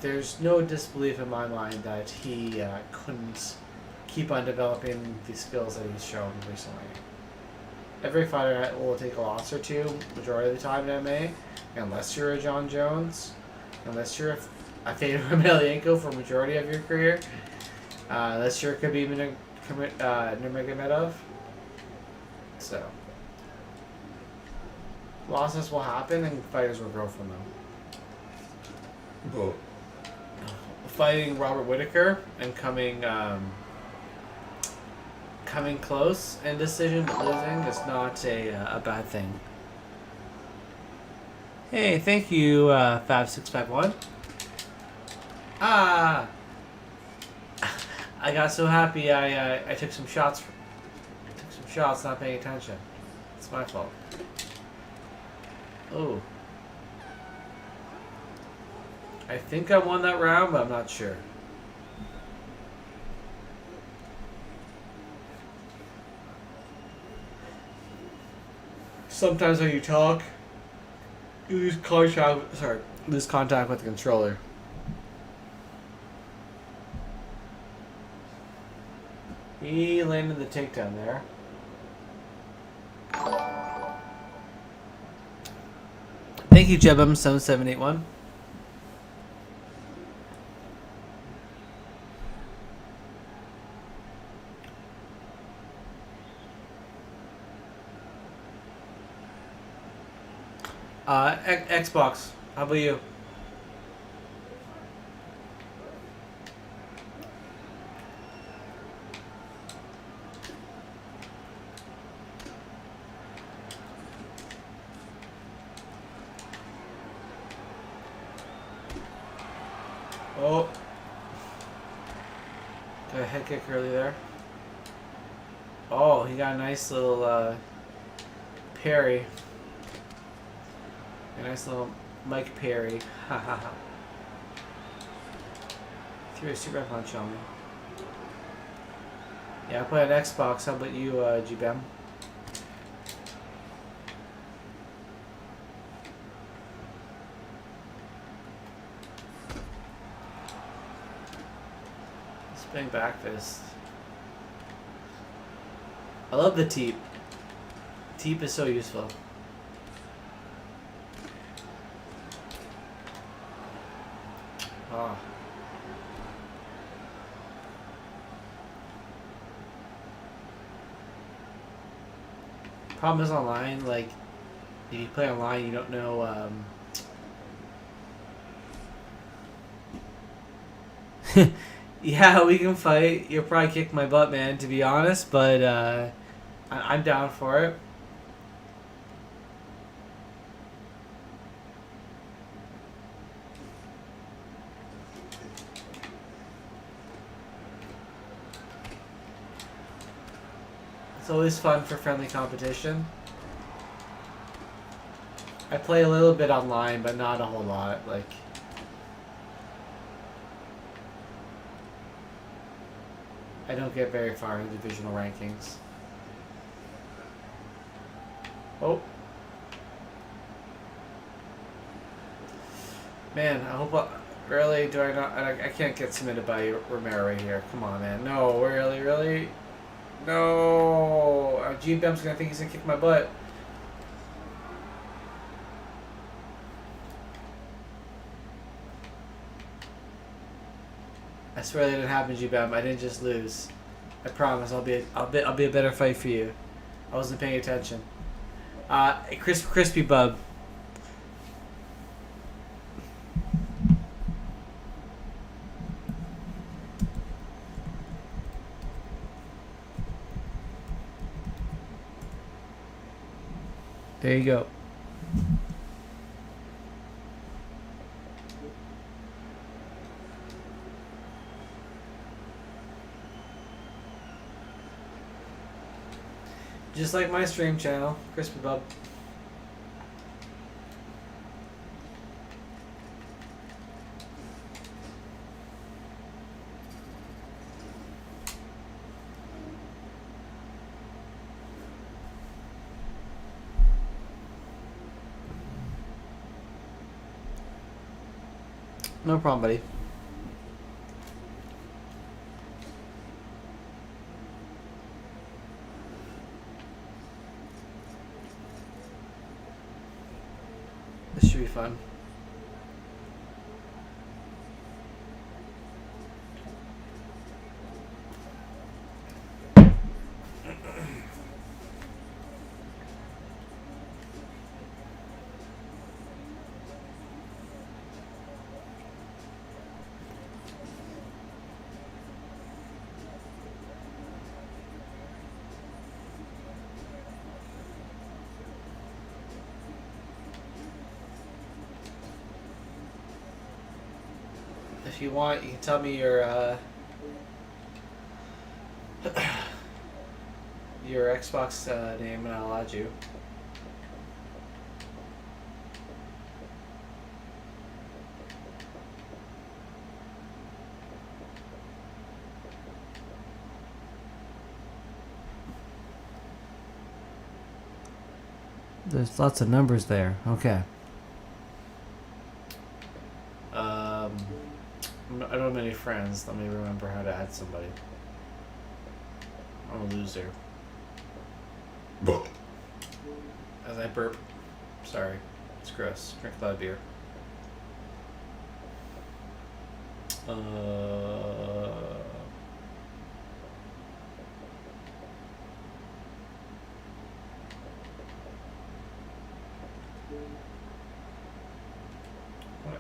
there's no disbelief in my mind that he couldn't keep on developing the skills that he's shown recently. Every fighter will take a loss or two, majority of the time in MMA, unless you're a John Jones, unless you're a Fedor Emelianenko for a majority of your career, unless you're Khabib Nurmagomedov. So, losses will happen, and fighters will grow from them. Whoa. Fighting Robert Whittaker and coming close in decision but losing is not a bad thing. Hey, thank you, 5651. I got so happy I took some shots. Not paying attention. It's my fault. Oh. I think I won that round, but I'm not sure. Sometimes when you talk, you lose contact with the controller. He landed the takedown there. Thank you, Jebum7781. Xbox. How about you? Oh. Got a head kick early there. Oh, he got a nice little parry. A nice little Mike Perry. Ha ha ha. Threw a super punch on me. Yeah, I play on Xbox. How about you, GBM? Spinning back fist. I love the teep. Teep is so useful. Oh. Problem is online, like, if you play online, you don't know, yeah, we can fight. You'll probably kick my butt, man, to be honest, but, I'm down for it. It's always fun for friendly competition. I play a little bit online, but not a whole lot. Like, I don't get very far in divisional rankings. Oh. Man, I hope... really? Do I not... I can't get submitted by Romero right here. Come on, man. No, really? No! G-Bem's gonna think he's gonna kick my butt. I swear that didn't happen, G-Bem. I didn't just lose. I promise. I'll be a better fight for you. I wasn't paying attention. Chrispybub. There you go. Just like my stream channel, Chrispybub. No problem, buddy. This should be fun. If you want, you can tell me your Xbox name and I'll add you. There's lots of numbers there. Okay. I don't have many friends. Let me remember how to add somebody. I'm a loser. As I burp. Sorry. It's gross. Drink a lot of beer.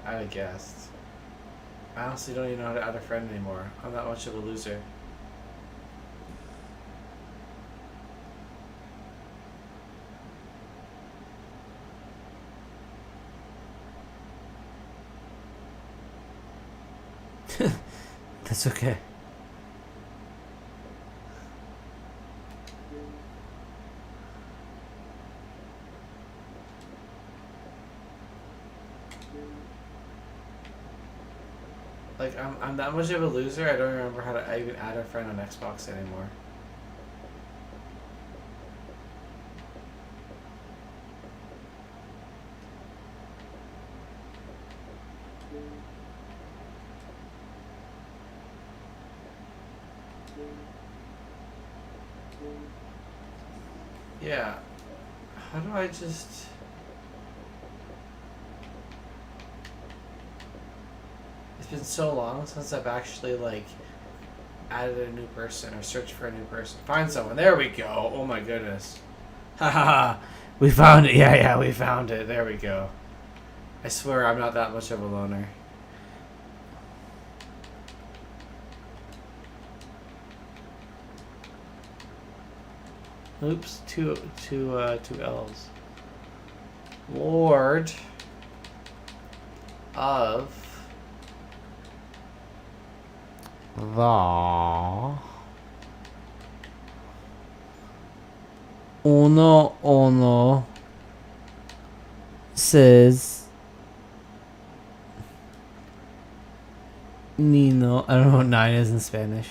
Add a guest. I honestly don't even know how to add a friend anymore. I'm not much of a loser. That's okay. Like, I'm that much of a loser, I don't remember how to even add a friend on Xbox anymore. Yeah. How do I just... It's been so long since I've actually, like, added a new person or searched for a new person. Find someone. There we go. Oh my goodness. Haha. We found it. Yeah, we found it. There we go. I swear I'm not that much of a loner. Oops, two L's. Lord of the Uno says Nino. I don't know what 9 is in Spanish.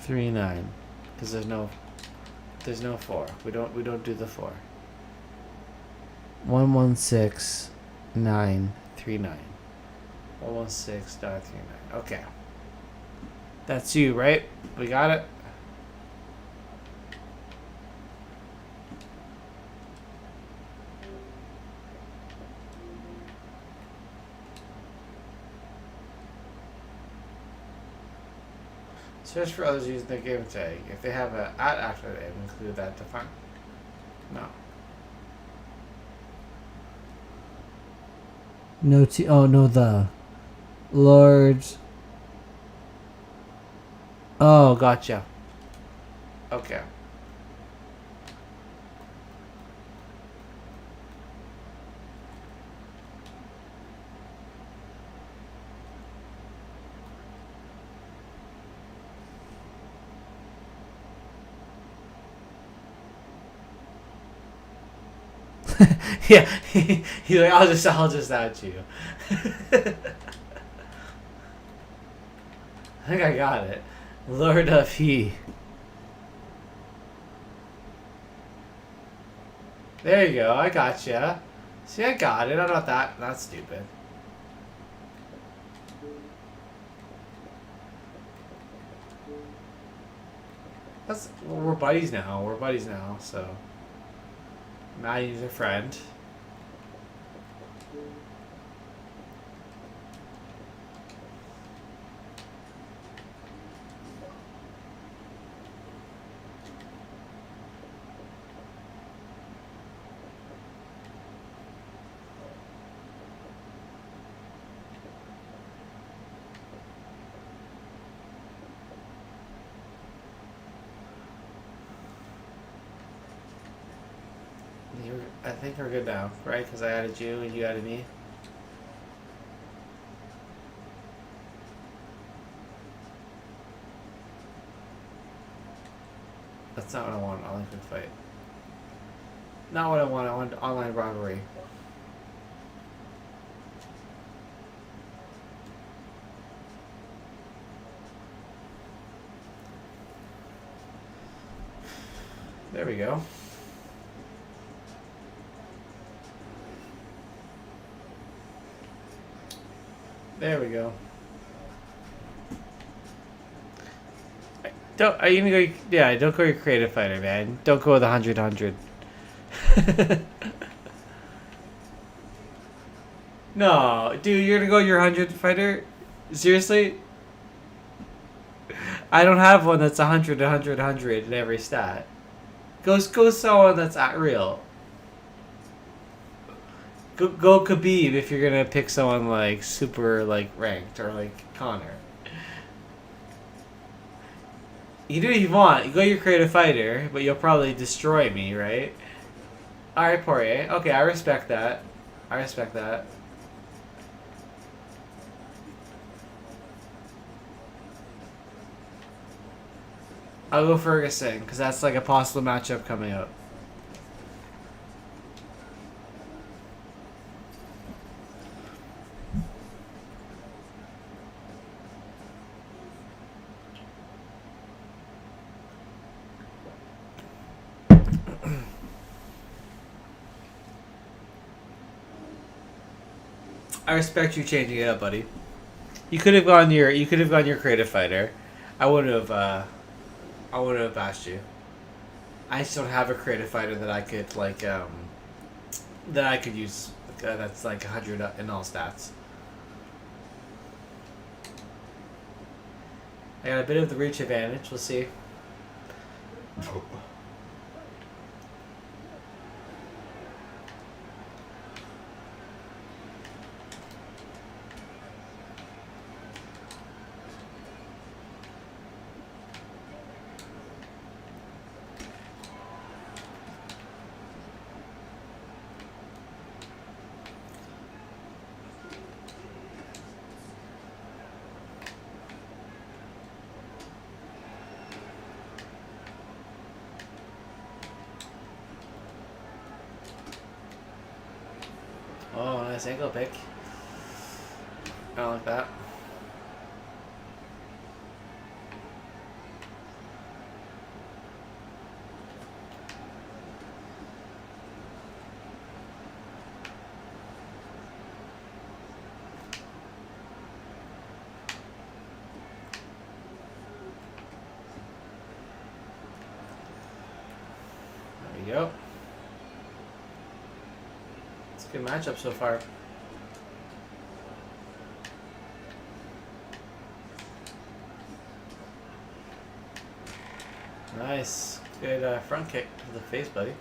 3-9. Because there's no 4. We don't do the 4. 116939. 116939. Okay. That's you, right? We got it. Search for others using the game tag. If they have an at after the name, include that to find. No. No T. Oh no, the Lord. Oh, gotcha. Okay. Yeah, he's like, I'll just add you. I think I got it. Lord of He. There you go. I gotcha. See, I got it. I'm not that stupid. We're buddies now. We're buddies now. So Maddie's a friend. I think we're good now, right? Because I added you and you added me. That's not what I want. Online quick fight. Not what I want. I want online robbery. There we go. There we go. Are you gonna go? Yeah, don't go your creative fighter, man. Don't go with 100. No, dude, you're gonna go your 100 fighter? Seriously? I don't have one that's 100 in every stat. Go someone that's at real. Go Khabib if you're gonna pick someone like super like ranked or like Connor. You do what you want. You go your creative fighter, but you'll probably destroy me, right? Alright, Poirier. Okay, I respect that. I respect that. I'll go Ferguson, because that's like a possible matchup coming up. I respect you changing it up, buddy. You could have gone your creative fighter. I would have bashed you. I just don't have a creative fighter that I could like that I could use that's like 100 in all stats. I got a bit of the reach advantage. We'll see. Oh, nice ankle pick. I don't like that. There we go. It's a good matchup so far. Nice. Good front kick to the face, buddy.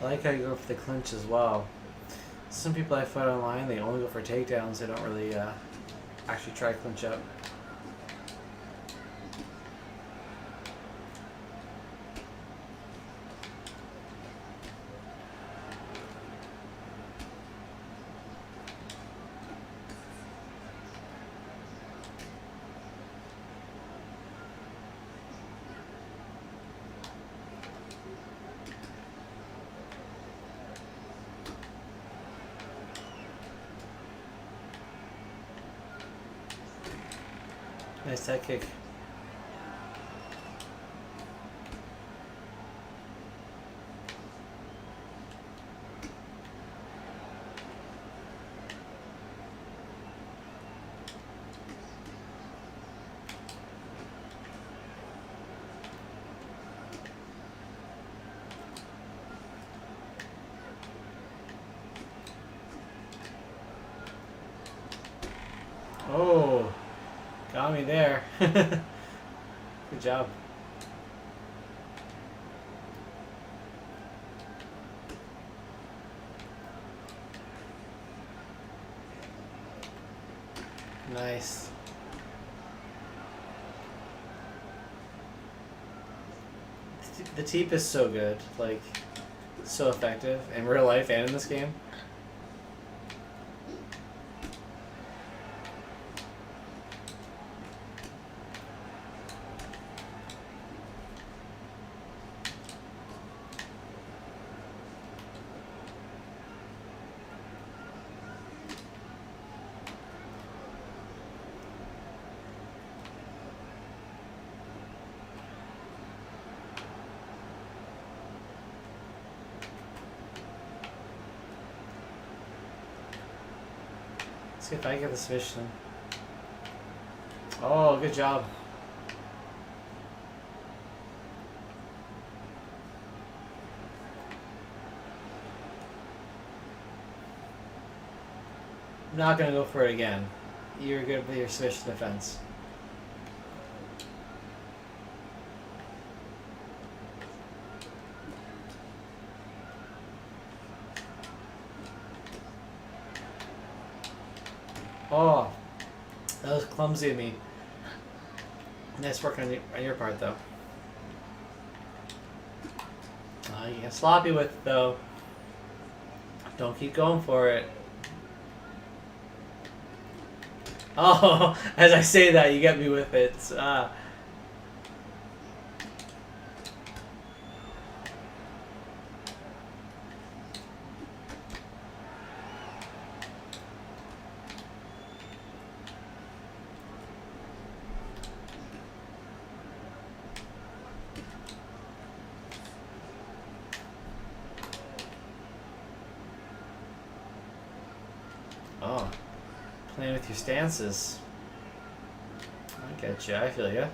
I like how you go for the clinch as well. Some people I fight online, they only go for takedowns. They don't really actually try to clinch up. Nice head kick. Oh, got me there. Good job. Nice. The teep is so good, like, so effective in real life and in this game. Let's see if I get the submission. Oh, good job. I'm not gonna go for it again. You're good with your submission defense. Oh, that was clumsy of me. Nice work on your part, though. You get sloppy with it, though. Don't keep going for it. Oh, as I say that, you get me with it. Oh, playing with your stances. I get you. I feel you.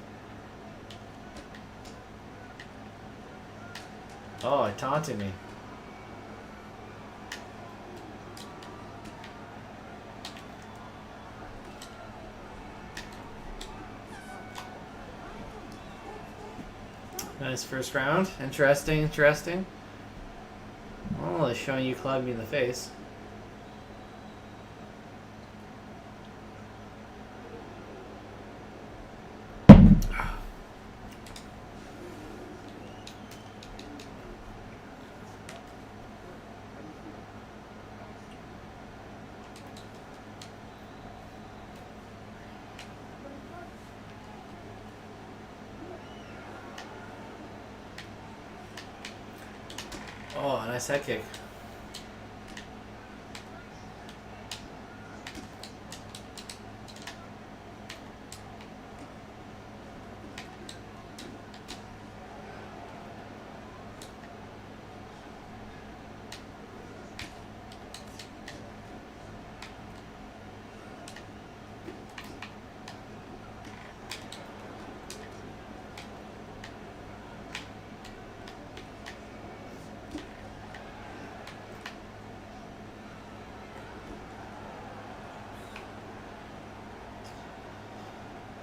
Oh, it taunted me. Nice first round. Interesting, interesting. Oh, it's showing you clubbed me in the face. nice head kick.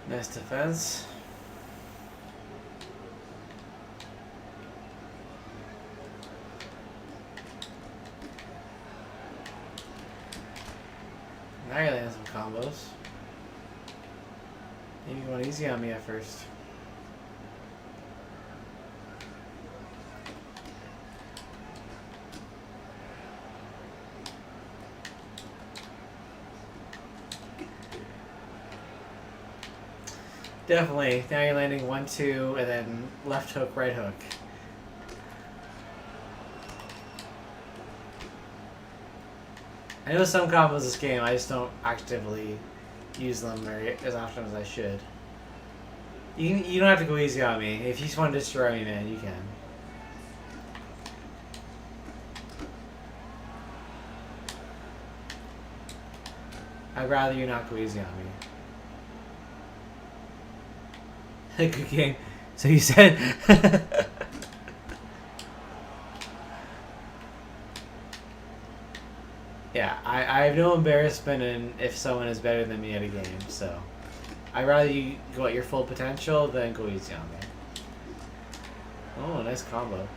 Nice defense. Now you're landing some combos. Maybe you went easy on me at first. Definitely. Now you're landing 1-2 and then left hook, right hook. I know some combos this game, I just don't actively use them very as often as I should. You don't have to go easy on me. If you just want to destroy me, man, you can. I'd rather you not go easy on me. Good game. So you said... Yeah, I have no embarrassment in if someone is better than me at a game, so... I'd rather you go at your full potential than go easy on me. Oh, nice combo.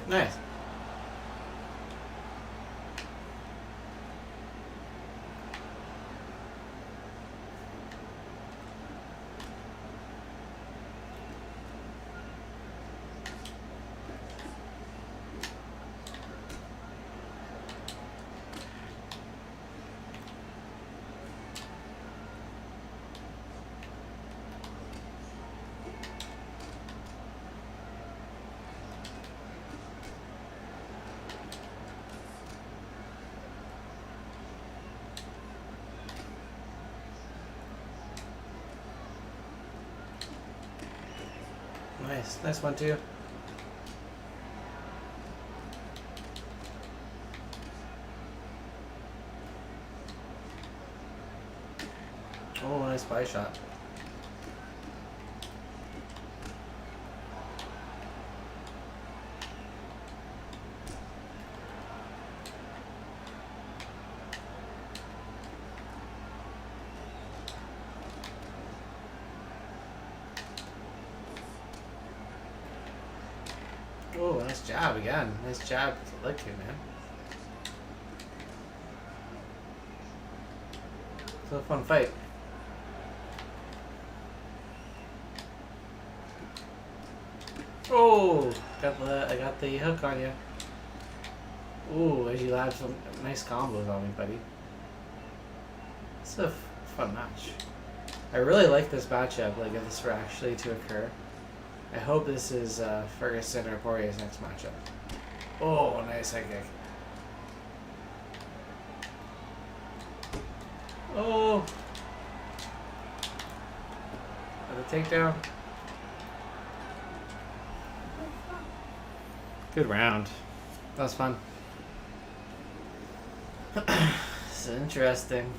Nice. Nice. Nice one, too. Oh, nice spy shot. Oh, nice jab again. Nice jab with the leg kick, man. It's a fun fight. Oh, I got the hook on you. Ooh, as you land some nice combos on me, buddy. It's a fun match. I really like this matchup. Like, if this were actually to occur. I hope this is Ferguson or Poirier's next matchup. Oh, nice head kick. Oh. with a takedown. Good round. That was fun. It's interesting.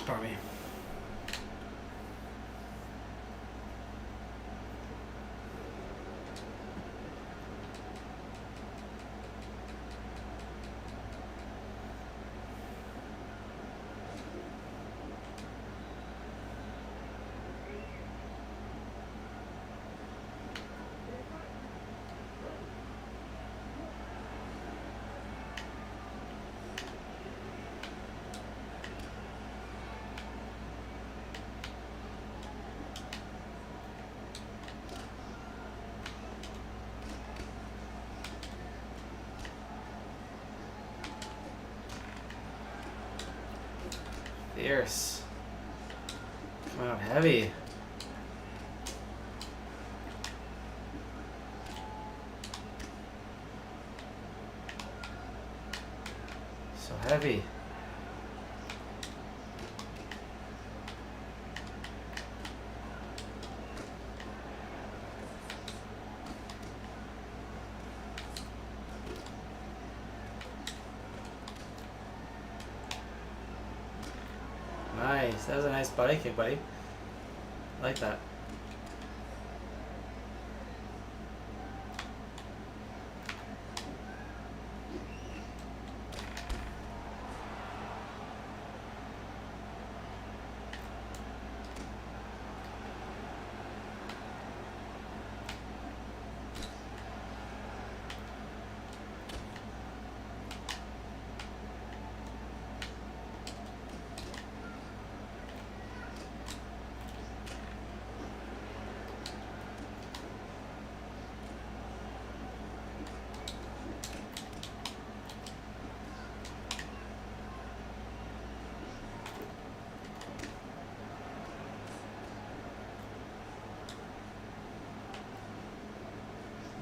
Pardon me. Fierce. Coming out heavy. So heavy. Nice. That was a nice body kick, buddy. I like that.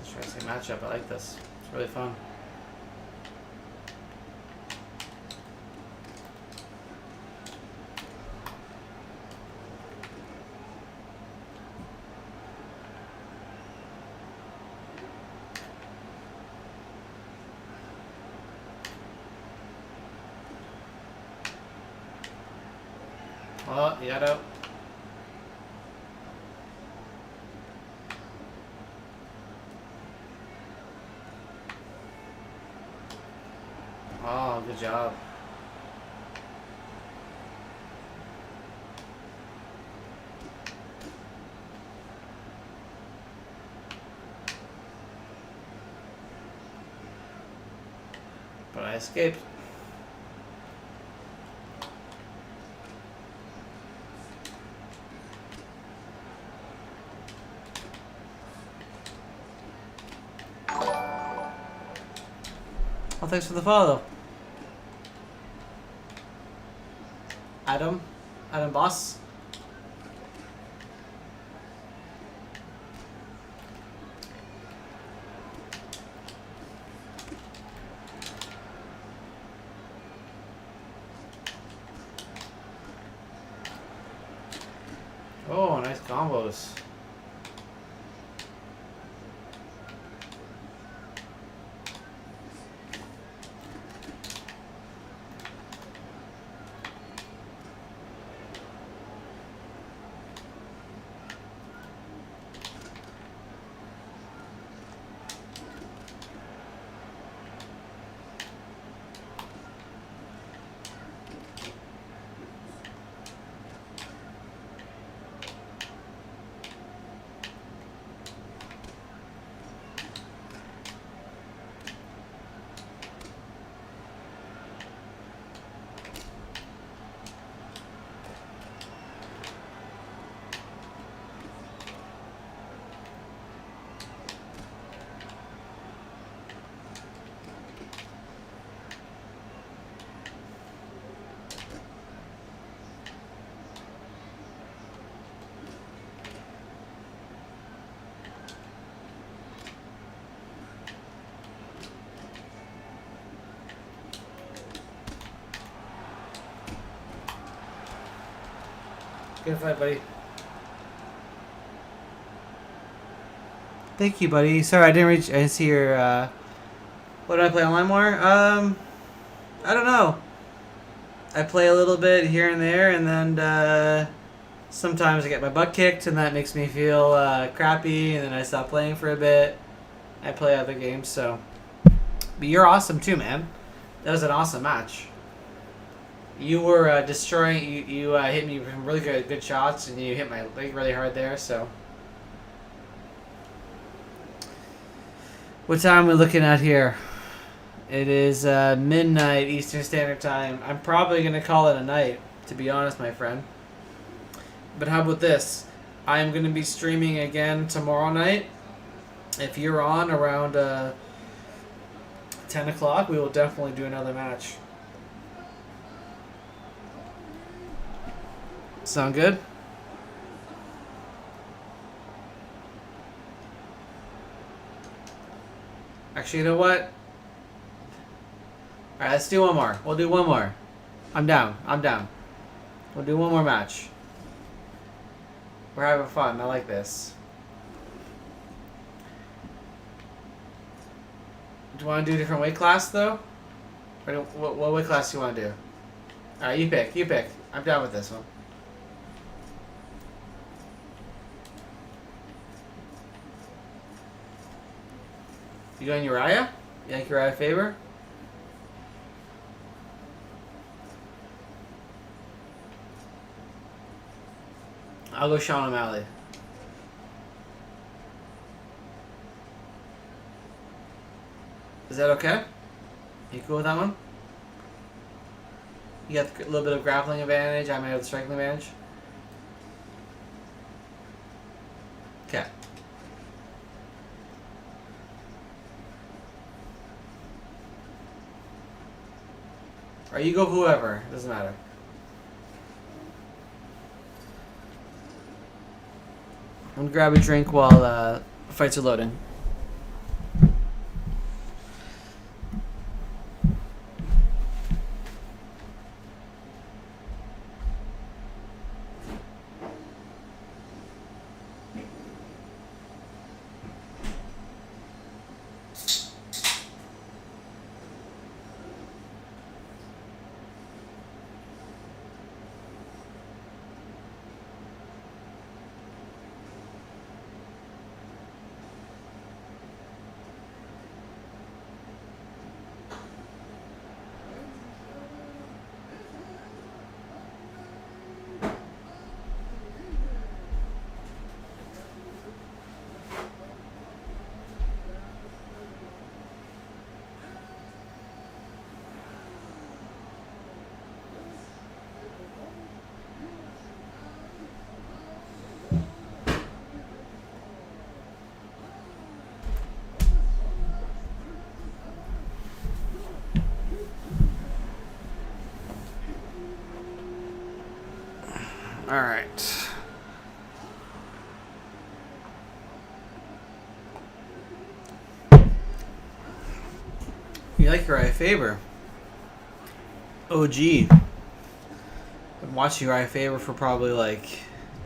Interesting matchup. I like this. It's really fun. Oh, you got out. Oh, good job. But I escaped. Well, thanks for the follow. Adam Boss. Oh, nice combos. Good fight, buddy. Thank you, buddy. Sorry, I didn't see your. What do I play online more? I don't know. I play a little bit here and there, and then sometimes I get my butt kicked, and that makes me feel crappy, and then I stop playing for a bit. I play other games, so. But you're awesome too, man. That was an awesome match. You were destroying. You hit me with really good shots, and you hit my leg really hard there. So. What time are we looking at here? It is midnight Eastern Standard Time. I'm probably gonna call it a night, to be honest, my friend. But how about this? I'm gonna be streaming again tomorrow night. If you're on around 10 o'clock, we will definitely do another match. Sound good? Actually, you know what? Alright, let's do one more. We'll do one more. I'm down. We'll do one more match. We're having fun. I like this. Do you want to do a different weight class, though? Or what weight class do you want to do? Alright, you pick. I'm down with this one. You going Uriah? You like Uriah Faber? I'll go Sean O'Malley. Is that okay? You cool with that one? You got a little bit of grappling advantage. I might have the striking advantage. Okay. Or you go whoever. Doesn't matter. I'm gonna grab a drink while fights are loading. All right. You like Uriah Faber? OG. I've been watching Uriah Faber for probably like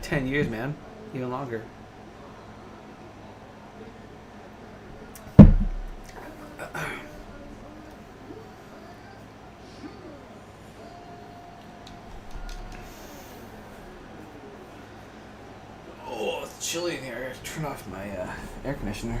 10 years, man. Even longer. Oh, it's chilly in here. I gotta turn off my air conditioner.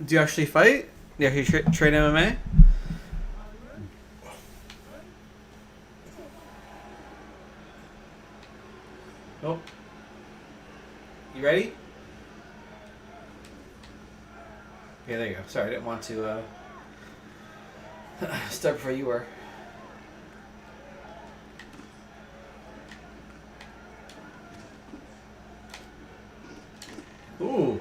Do you actually fight? Do you actually train MMA? Nope. You ready? Okay, there you go. Sorry, I didn't want to start before you were. Ooh.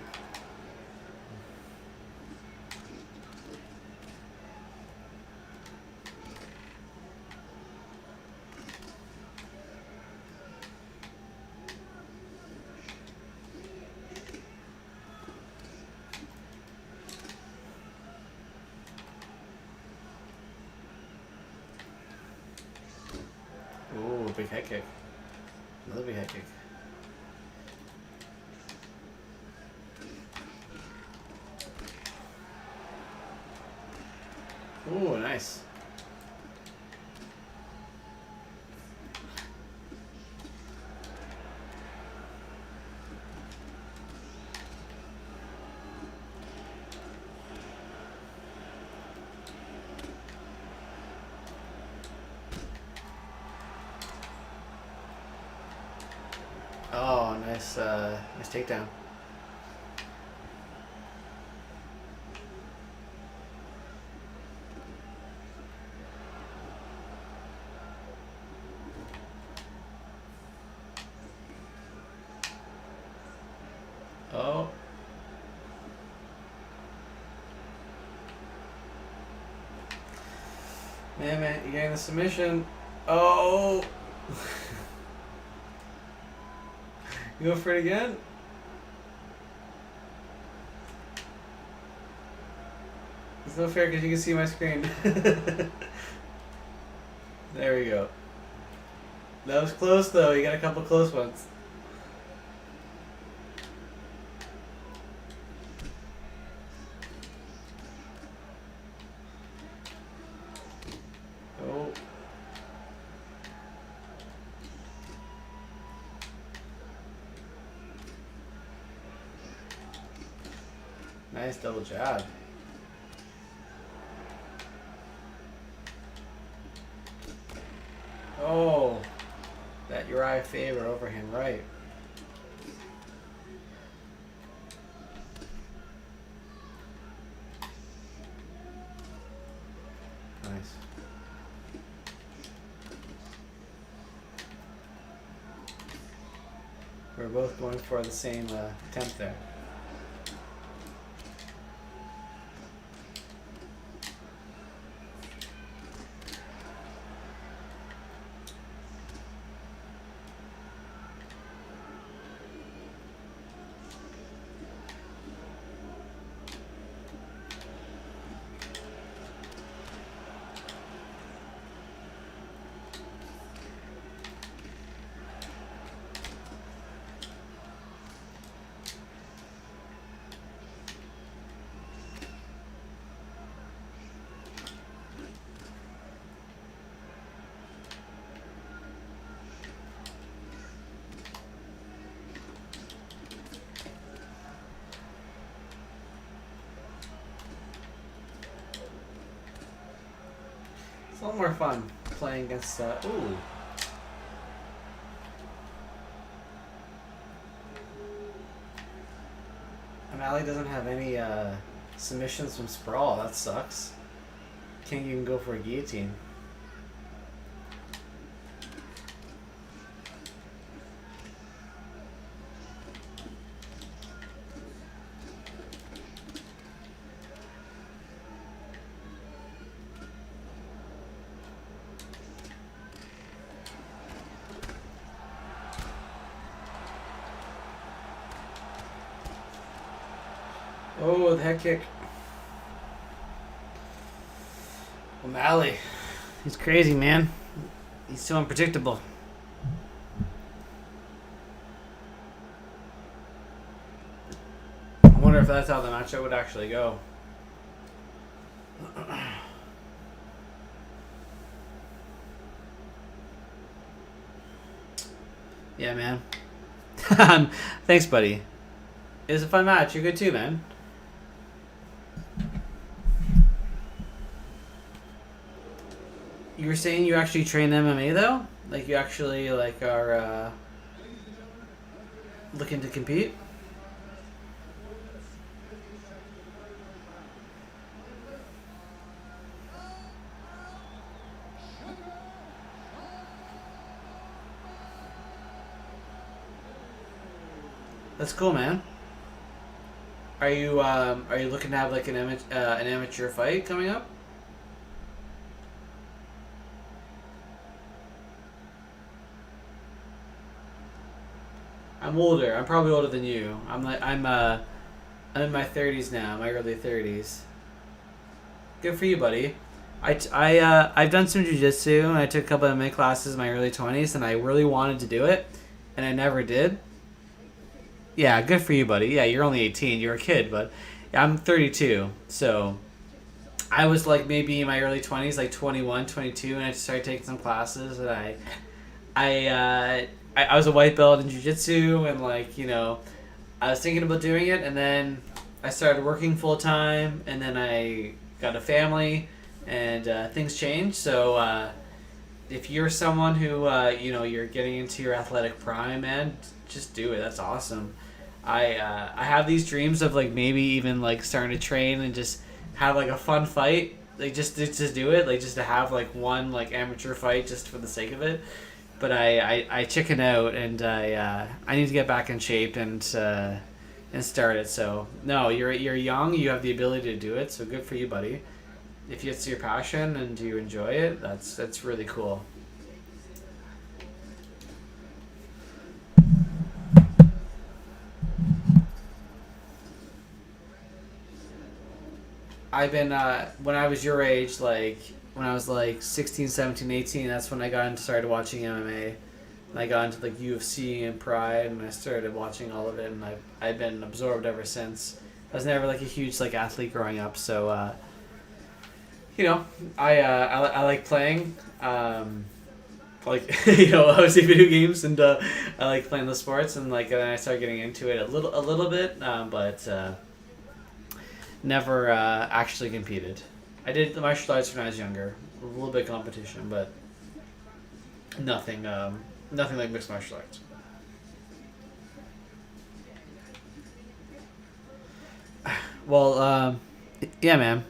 big head kick. Another big head kick. Ooh, nice. Oh, nice, nice takedown. Oh. Man, you're getting the submission. Oh. You go for it again? It's no fair because you can see my screen. There we go. That was close though. You got a couple close ones. Oh. Nice double jab. Oh, that Uriah Faber overhand right. Nice. We're both going for the same attempt there. It's a lot more fun playing against, ooh. O'Malley doesn't have any submissions from Sprawl. That sucks. Can't even go for a guillotine. Oh, the head kick. O'Malley. He's crazy, man. He's so unpredictable. I wonder if that's how the matchup would actually go. Yeah, man. Thanks, buddy. It was a fun match. You're good too, man. You were saying you actually train MMA though? Like you actually like are looking to compete? That's cool, man. Are you looking to have like an amateur fight coming up? I'm older. I'm probably older than you. I'm in my 30s now, my early 30s. Good for you, buddy. I've done some jujitsu, and I took a couple of MMA classes in my early 20s, and I really wanted to do it, and I never did. Yeah, good for you, buddy. Yeah, you're only 18. You're a kid, but I'm 32. So I was like maybe in my early 20s, like 21, 22, and I started taking some classes, and I was a white belt in jiu-jitsu, and like, I was thinking about doing it, and then I started working full time, and then I got a family, and things changed. So if you're someone who you're getting into your athletic prime, man, just do it. That's awesome. I have these dreams of like maybe even like starting to train and just have like a fun fight, like just do it, like just to have like one like amateur fight just for the sake of it. But I chicken out, and I need to get back in shape and start it. So no, you're young, you have the ability to do it. So good for you, buddy. If it's your passion and you enjoy it, that's really cool. I've been when I was your age, like when I was like 16, 17, 18, that's when I got into started watching MMA. And I got into like UFC and Pride, and I started watching all of it, and I've been absorbed ever since. I was never like a huge like athlete growing up, so I like playing. Like obviously video games, and I like playing the sports, and like then I started getting into it a little bit, but never actually competed. I did the martial arts when I was younger, a little bit of competition, but nothing like mixed martial arts. Well, yeah, man.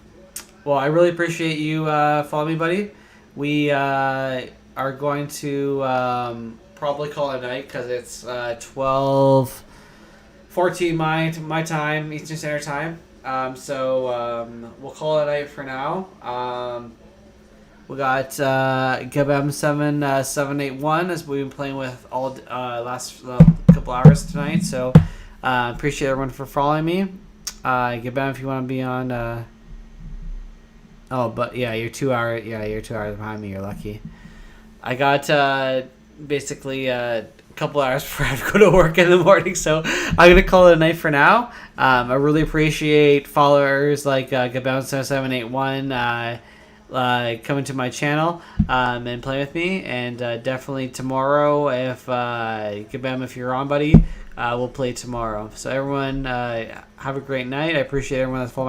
Well, I really appreciate you following me, buddy. We are going to probably call it a night because it's 12:14 my time, Eastern Standard Time. So we'll call it a night for now. We got Gabem 781 as we've been playing with all last couple hours tonight. So appreciate everyone for following me. Gabem, if you want to be on. But yeah, you're 2 hours. Yeah, you're 2 hours behind me. You're lucky. I got basically a couple hours before I have to go to work in the morning, so I'm gonna call it a night for now. I really appreciate followers like Gabound7781 coming to my channel and playing with me, and definitely tomorrow if Gabam, if you're on, buddy, we'll play tomorrow. So everyone, have a great night. I appreciate everyone that's following.